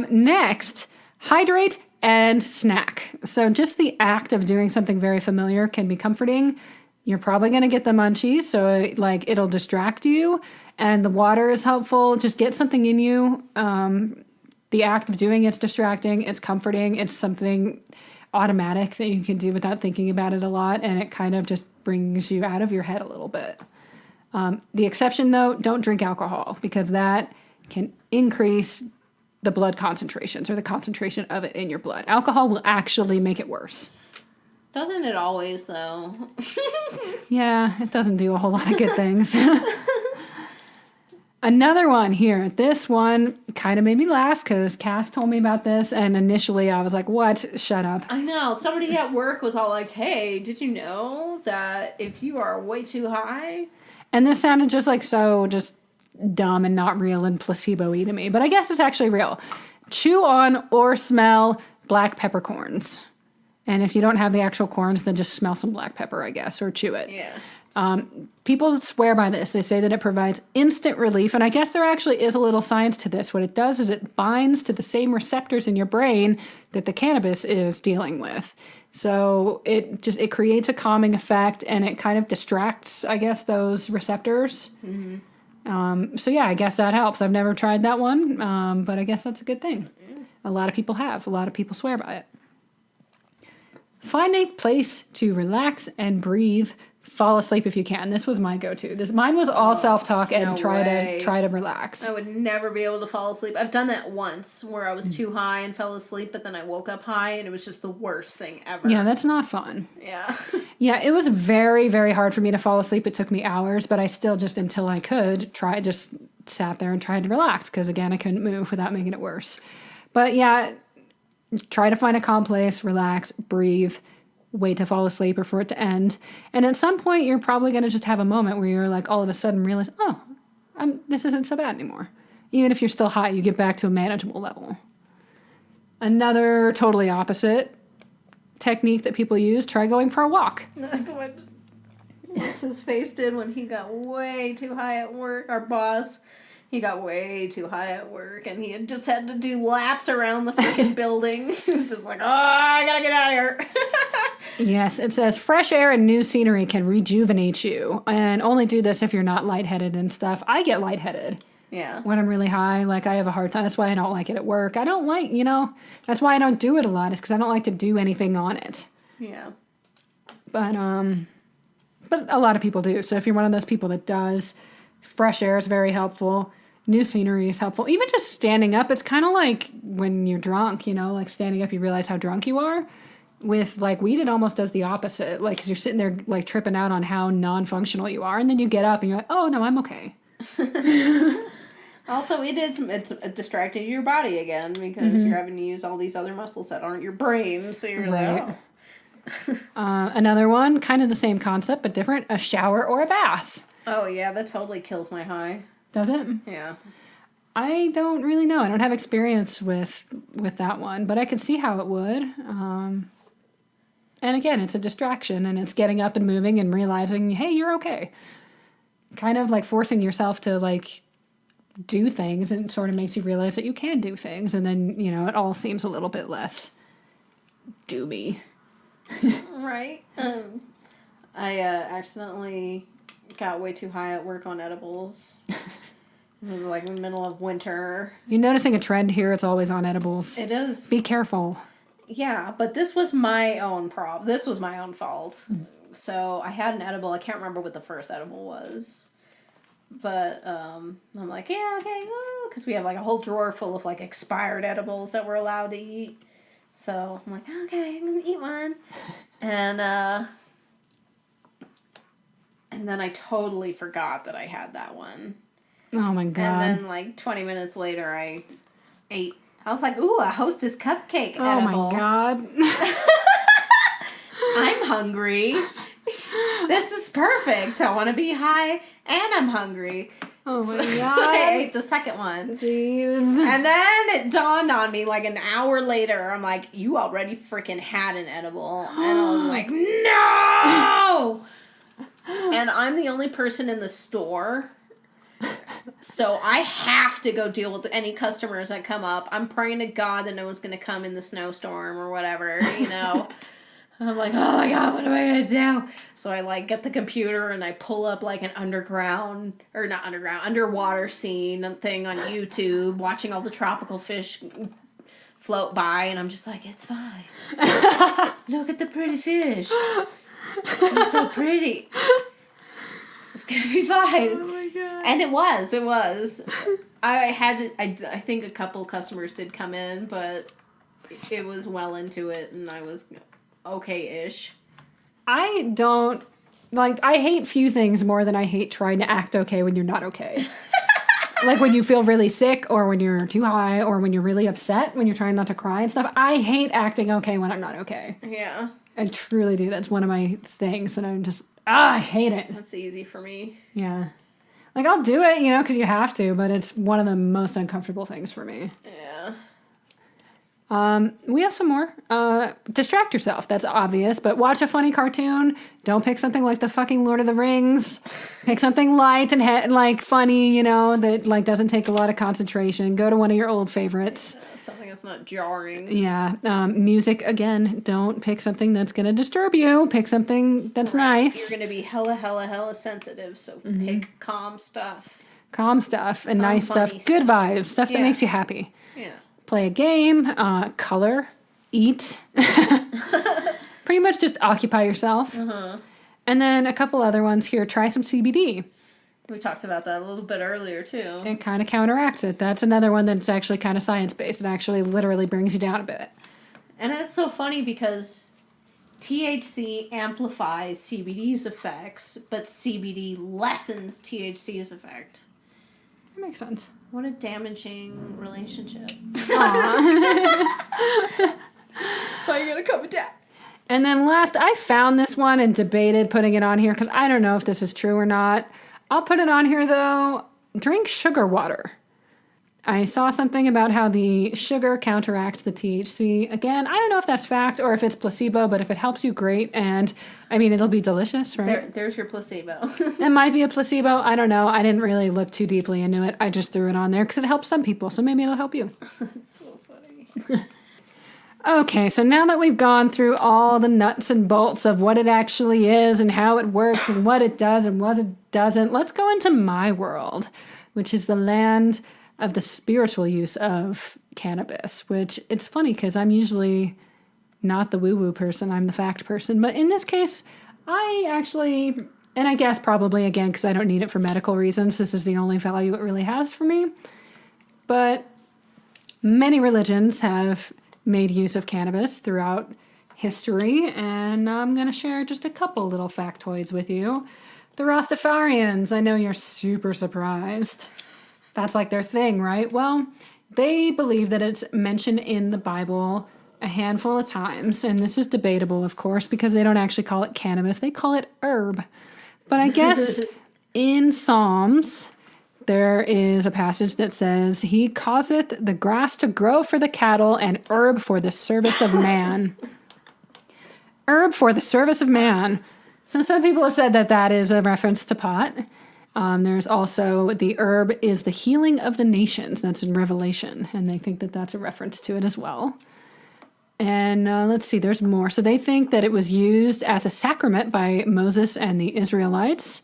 Next, hydrate and snack. So just the act of doing something very familiar can be comforting. You're probably going to get the munchies, so like it'll distract you. And the water is helpful. Just get something in you. The act of doing it's distracting. It's comforting. It's something automatic that you can do without thinking about it a lot. And it kind of just brings you out of your head a little bit. The exception, though, don't drink alcohol, because that can increase the blood concentrations, or the concentration of it in your blood. Alcohol will actually make it worse. Doesn't it always, though? Yeah, it doesn't do a whole lot of good things. Another one here. This one kind of made me laugh because Cass told me about this, and initially I was like, what? Shut up. I know. Somebody at work was all like, hey, did you know that if you are way too high? And this sounded just like so just dumb and not real and placebo-y to me, but I guess it's actually real. Chew on or smell black peppercorns. And if you don't have the actual corns, then just smell some black pepper, I guess, or chew it. Yeah. People swear by this. They say that it provides instant relief, and I guess there actually is a little science to this. What it does is it binds to the same receptors in your brain that the cannabis is dealing with. So it creates a calming effect, and it kind of distracts, I guess, those receptors. Mm-hmm. So yeah, I guess that helps. I've never tried that one, but I guess that's a good thing. A lot of people have. A lot of people swear by it. Find a place to relax and breathe. Fall asleep if you can. This was my go-to. Mine was all self-talk and try to relax. I would never be able to fall asleep. I've done that once where I was too high and fell asleep, but then I woke up high and it was just the worst thing ever. Yeah, that's not fun. Yeah. Yeah, it was very, very hard for me to fall asleep. It took me hours, but I still just, until I could, just sat there and tried to relax because, again, I couldn't move without making it worse. But yeah, try to find a calm place, relax, breathe, wait to fall asleep or for it to end. And at some point, you're probably going to just have a moment where you're like, all of a sudden realize, oh, this isn't so bad anymore. Even if you're still high, you get back to a manageable level. Another totally opposite technique that people use, try going for a walk. That's what what's his face did when he got way too high at work. Our boss, he got way too high at work, and he had just had to do laps around the freaking building. He was just like, oh, I gotta get out of here. Yes, it says fresh air and new scenery can rejuvenate you. And only do this if you're not lightheaded and stuff. I get lightheaded. Yeah. When I'm really high, like I have a hard time. That's why I don't like it at work. I don't like, that's why I don't do it a lot, is because I don't like to do anything on it. Yeah. But a lot of people do. So if you're one of those people that does, fresh air is very helpful. New scenery is helpful. Even just standing up, it's kind of like when you're drunk, like standing up, you realize how drunk you are. With like weed, it almost does the opposite. Like, 'cause you're sitting there like tripping out on how non-functional you are, and then you get up and you're like, oh no, I'm okay. Also, it's distracting your body again because you're having to use all these other muscles that aren't your brain. So you're Right. like, Another one, kind of the same concept but different: a shower or a bath. oh yeah, that totally kills my high. Does it? Yeah. I don't really know. I don't have experience with that one, but I could see how it would. And again, it's a distraction, and it's getting up and moving and realizing, hey, you're okay. Kind of like forcing yourself to like do things, and sort of makes you realize that you can do things, and then it all seems a little bit less doomy. Right. I accidentally got way too high at work on edibles. It was like in the middle of winter. You're noticing a trend here. It's always on edibles. It is. Be careful. Yeah, but this was my own problem. This was my own fault. So I had an edible. I can't remember what the first edible was. But I'm like, yeah, okay, because we have like a whole drawer full of like expired edibles that we're allowed to eat. So I'm like, okay, I'm gonna eat one. And then I totally forgot that I had that one. Oh my God. And then like 20 minutes later I ate. I was like, ooh, a Hostess cupcake edible. Oh my God. I'm hungry. This is perfect. I want to be high and I'm hungry. Oh my So God. I ate the second one. Jeez. And then it dawned on me like an hour later. I'm like, you already freaking had an edible. And I was like, no! And I'm the only person in the store. So I have to go deal with any customers that come up. I'm praying to God that no one's going to come in the snowstorm or whatever, I'm like, oh my God, what am I going to do? So I like get the computer and I pull up like an underwater scene thing on YouTube, watching all the tropical fish float by. And I'm just like, it's fine. Look at the pretty fish. They're so pretty. It's going to be fine. Oh my God. And it was. I think a couple customers did come in, but it was well into it and I was okay-ish. I hate few things more than I hate trying to act okay when you're not okay. Like when you feel really sick, or when you're too high, or when you're really upset, when you're trying not to cry and stuff. I hate acting okay when I'm not okay. Yeah. I truly do. That's one of my things that I'm just, I hate it. That's easy for me. Yeah. Like I'll do it, because you have to, but it's one of the most uncomfortable things for me. Yeah. We have some more. Distract yourself. That's obvious, but watch a funny cartoon. Don't pick something like the fucking Lord of the Rings. Pick something light and funny, that doesn't take a lot of concentration. Go to one of your old favorites. Something that's not jarring. Yeah. Music, again, don't pick something that's going to disturb you. Pick something that's nice. You're going to be hella sensitive, so pick calm stuff. Calm stuff and nice stuff. funny Good stuff. vibes. Stuff that Yeah. makes you happy. Yeah. Play a game, color, eat. Pretty much just occupy yourself. And then a couple other ones here. Try some CBD. We talked about that a little bit earlier, too. It kind of counteracts it. That's another one that's actually kind of science-based. It actually literally brings you down a bit. And it's so funny because THC amplifies CBD's effects, but CBD lessens THC's effect. That makes sense. What a damaging relationship. Aw. Why are you going to come down? And then last, I found this one and debated putting it on here because I don't know if this is true or not. I'll put it on here, though. drink sugar water. I saw something about how the sugar counteracts the THC. Again, I don't know if that's fact or if it's placebo, but if it helps you, great. And I mean, it'll be delicious, right? There's your placebo. It might be a placebo. I don't know. I didn't really look too deeply into it. I just threw it on there because it helps some people. So maybe it'll help you. That's so funny. Okay, so now that we've gone through all the nuts and bolts of what it actually is and how it works and what it does and what it doesn't, let's go into my world, which is the land of the spiritual use of cannabis, which it's funny because I'm usually not the woo-woo person, I'm the fact person. But in this case, I actually, and I guess probably again because I don't need it for medical reasons, this is the only value it really has for me. But many religions have made use of cannabis throughout history, and I'm going to share just a couple little factoids with you. The Rastafarians, I know you're super surprised. That's like their thing, right? Well, they believe that it's mentioned in the Bible a handful of times, and this is debatable, of course, because they don't actually call it cannabis, they call it herb. But I guess in Psalms, there is a passage that says, "He causeth the grass to grow for the cattle and herb for the service of man." Herb for the service of man. So some people have said that that is a reference to pot. There's also the herb is the healing of the nations. That's in Revelation. And they think that that's a reference to it as well. And let's see, there's more. So they think that it was used as a sacrament by Moses and the Israelites.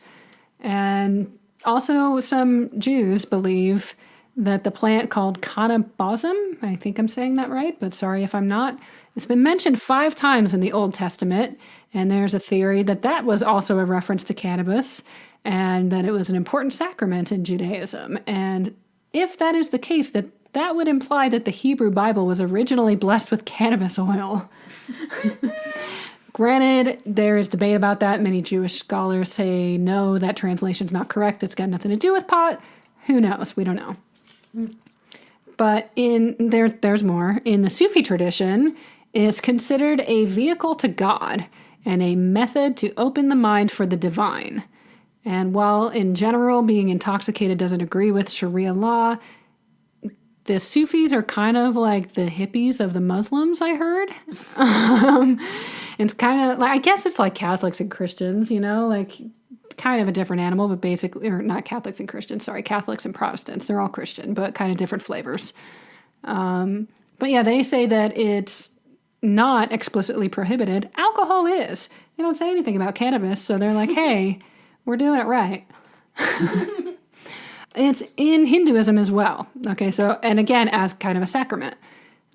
And also, some Jews believe that the plant called cannabis, I think I'm saying that right, but sorry if I'm not, it's been mentioned 5 times in the Old Testament, and there's a theory that that was also a reference to cannabis, and that it was an important sacrament in Judaism. And if that is the case, that would imply that the Hebrew Bible was originally blessed with cannabis oil. Granted, there is debate about that. Many Jewish scholars say, no, that translation's not correct. It's got nothing to do with pot. Who knows? We don't know. But there's more. In the Sufi tradition, it's considered a vehicle to God and a method to open the mind for the divine. And while in general being intoxicated doesn't agree with Sharia law, the Sufis are kind of like the hippies of the Muslims, I heard. It's kind of like, I guess it's like Catholics and Christians, you know, like kind of a different animal, but basically, or not Catholics and Christians, sorry, Catholics and Protestants. They're all Christian, but kind of different flavors. But yeah, they say that it's not explicitly prohibited. Alcohol is. They don't say anything about cannabis, so they're like, hey, we're doing it right. It's in Hinduism as well. Okay, so, and again, as kind of a sacrament.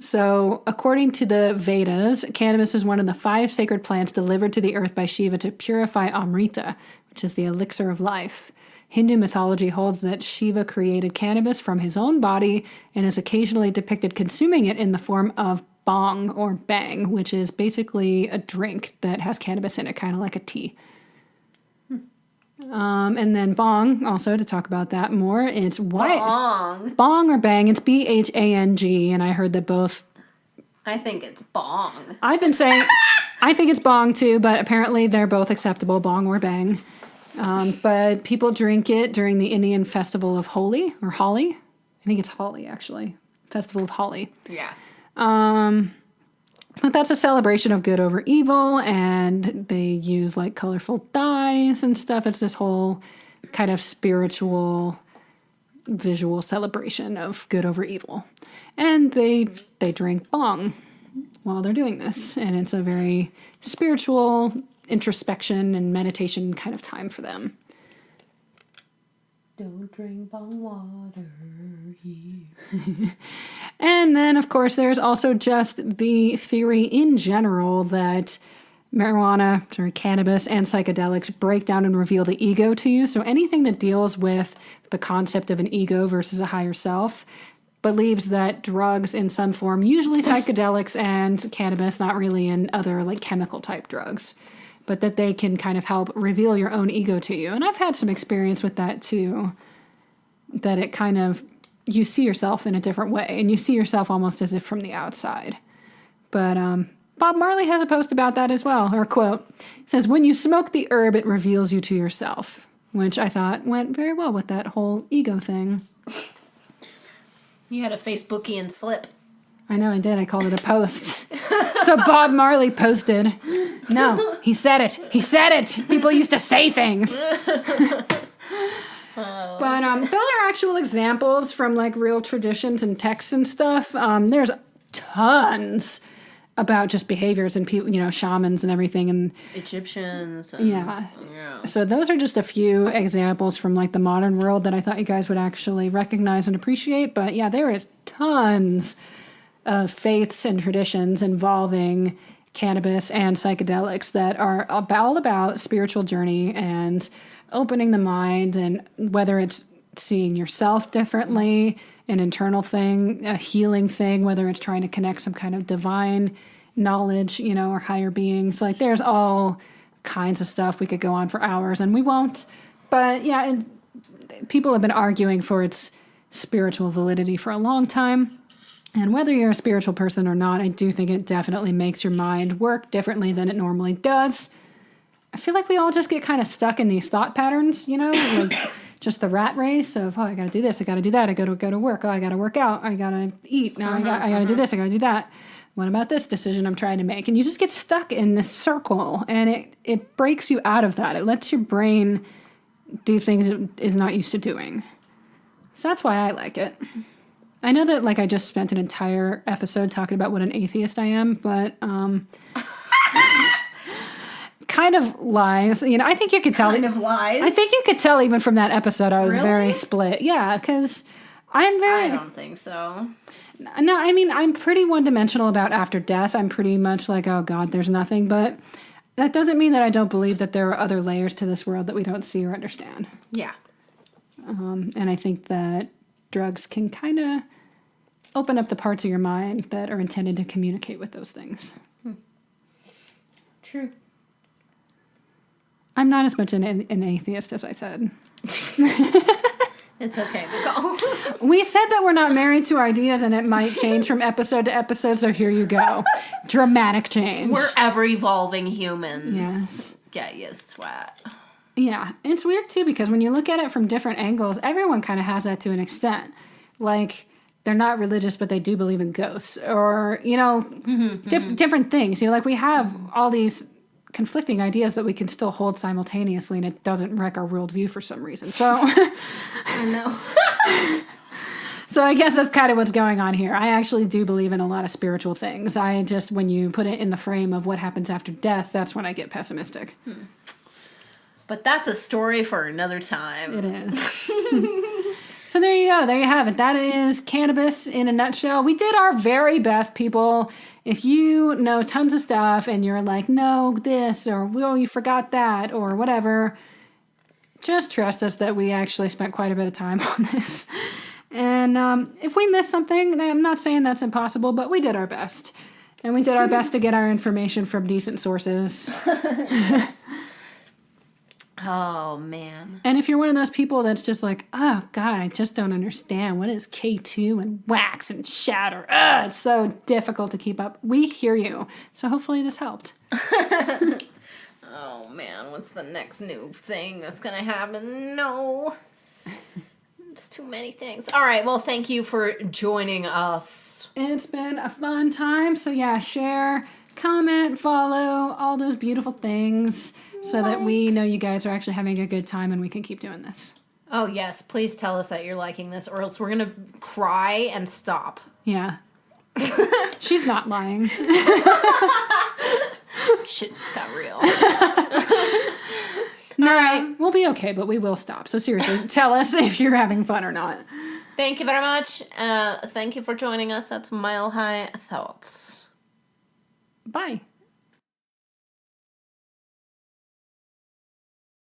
So, according to the Vedas, cannabis is one of the 5 sacred plants delivered to the earth by Shiva to purify Amrita, which is the elixir of life. Hindu mythology holds that Shiva created cannabis from his own body and is occasionally depicted consuming it in the form of bhang or bang, which is basically a drink that has cannabis in it, kind of like a tea. And then bong, also to talk about that more, it's white. Bong or bang, it's BHANG, and I heard that both. I think it's bong. I've been saying, I think it's bong too, but apparently they're both acceptable, bong or bang. But people drink it during the Indian festival of Holi, or Holi. I think it's Holi, actually. Festival of Holi. Yeah. But that's a celebration of good over evil, and they use like colorful dyes and stuff. It's this whole kind of spiritual, visual celebration of good over evil. And they drink bong while they're doing this, and it's a very spiritual introspection and meditation kind of time for them. Don't drink bong water. And then, of course, there's also just the theory in general that cannabis, and psychedelics break down and reveal the ego to you. So anything that deals with the concept of an ego versus a higher self believes that drugs in some form, usually psychedelics and cannabis, not really in other like chemical type drugs, but that they can kind of help reveal your own ego to you. And I've had some experience with that too, that it kind of, you see yourself in a different way, and you see yourself almost as if from the outside. But Bob Marley has a post about that as well, or a quote. It says, "When you smoke the herb, it reveals you to yourself," which I thought went very well with that whole ego thing. You had a Facebookian slip. I know I did. I called it a post. So Bob Marley posted. No, he said it. He said it. People used to say things. But those are actual examples from like real traditions and texts and stuff. There's tons about just behaviors and people, shamans and everything, and Egyptians. And, yeah. So those are just a few examples from like the modern world that I thought you guys would actually recognize and appreciate. But yeah, there is tons of faiths and traditions involving cannabis and psychedelics that are all about spiritual journey and opening the mind, and whether it's seeing yourself differently, an internal thing, a healing thing, whether it's trying to connect some kind of divine knowledge, or higher beings. Like there's all kinds of stuff. We could go on for hours and we won't. But yeah, people have been arguing for its spiritual validity for a long time. And whether you're a spiritual person or not, I do think it definitely makes your mind work differently than it normally does. I feel like we all just get kind of stuck in these thought patterns, like just the rat race of, I got to do this, I got to do that, I got to go to work, I got to work out, I got to eat, now I got to do this, I got to do that. What about this decision I'm trying to make? And you just get stuck in this circle, and it breaks you out of that. It lets your brain do things it is not used to doing. So that's why I like it. I know that I just spent an entire episode talking about what an atheist I am, but kind of lies. I think you could tell. Kind of lies? I think you could tell even from that episode I was very split. Yeah, because I'm very... I don't think so. No, I mean, I'm pretty one-dimensional about after death. I'm pretty much like, oh God, there's nothing. But that doesn't mean that I don't believe that there are other layers to this world that we don't see or understand. Yeah. And I think that drugs can kind of open up the parts of your mind that are intended to communicate with those things. True. I'm not as much an atheist as I said. It's okay, Nicole. We said that we're not married to ideas and it might change from episode to episode, so here you go. Dramatic change. We're ever-evolving humans. Yes. Get you sweat. Yeah. And it's weird, too, because when you look at it from different angles, everyone kind of has that to an extent. Like, they're not religious, but they do believe in ghosts. Or, different things. We have all these conflicting ideas that we can still hold simultaneously, and it doesn't wreck our worldview for some reason. So, I know. So I guess that's kind of what's going on here. I actually do believe in a lot of spiritual things. I just, when you put it in the frame of what happens after death, that's when I get pessimistic. But that's a story for another time. It is. So there you go. There you have it. That is cannabis in a nutshell. We did our very best, people. If you know tons of stuff and you're like, no, this, or, oh, you forgot that, or whatever, just trust us that we actually spent quite a bit of time on this. And if we missed something, I'm not saying that's impossible, but we did our best. And we did our best to get our information from decent sources. Oh, man. And if you're one of those people that's just like, oh, God, I just don't understand. What is K2 and wax and shatter? It's so difficult to keep up. We hear you. So hopefully this helped. Oh, man. What's the next new thing that's going to happen? No. It's too many things. All right. Well, thank you for joining us. It's been a fun time. So, yeah, share, comment, follow, all those beautiful things. So that we know you guys are actually having a good time and we can keep doing this. Oh, yes. Please tell us that you're liking this or else we're going to cry and stop. Yeah. She's not lying. Shit just got real. No, all right. We'll be okay, but we will stop. So seriously, tell us if you're having fun or not. Thank you very much. Thank you for joining us. That's Mile High Thoughts. Bye.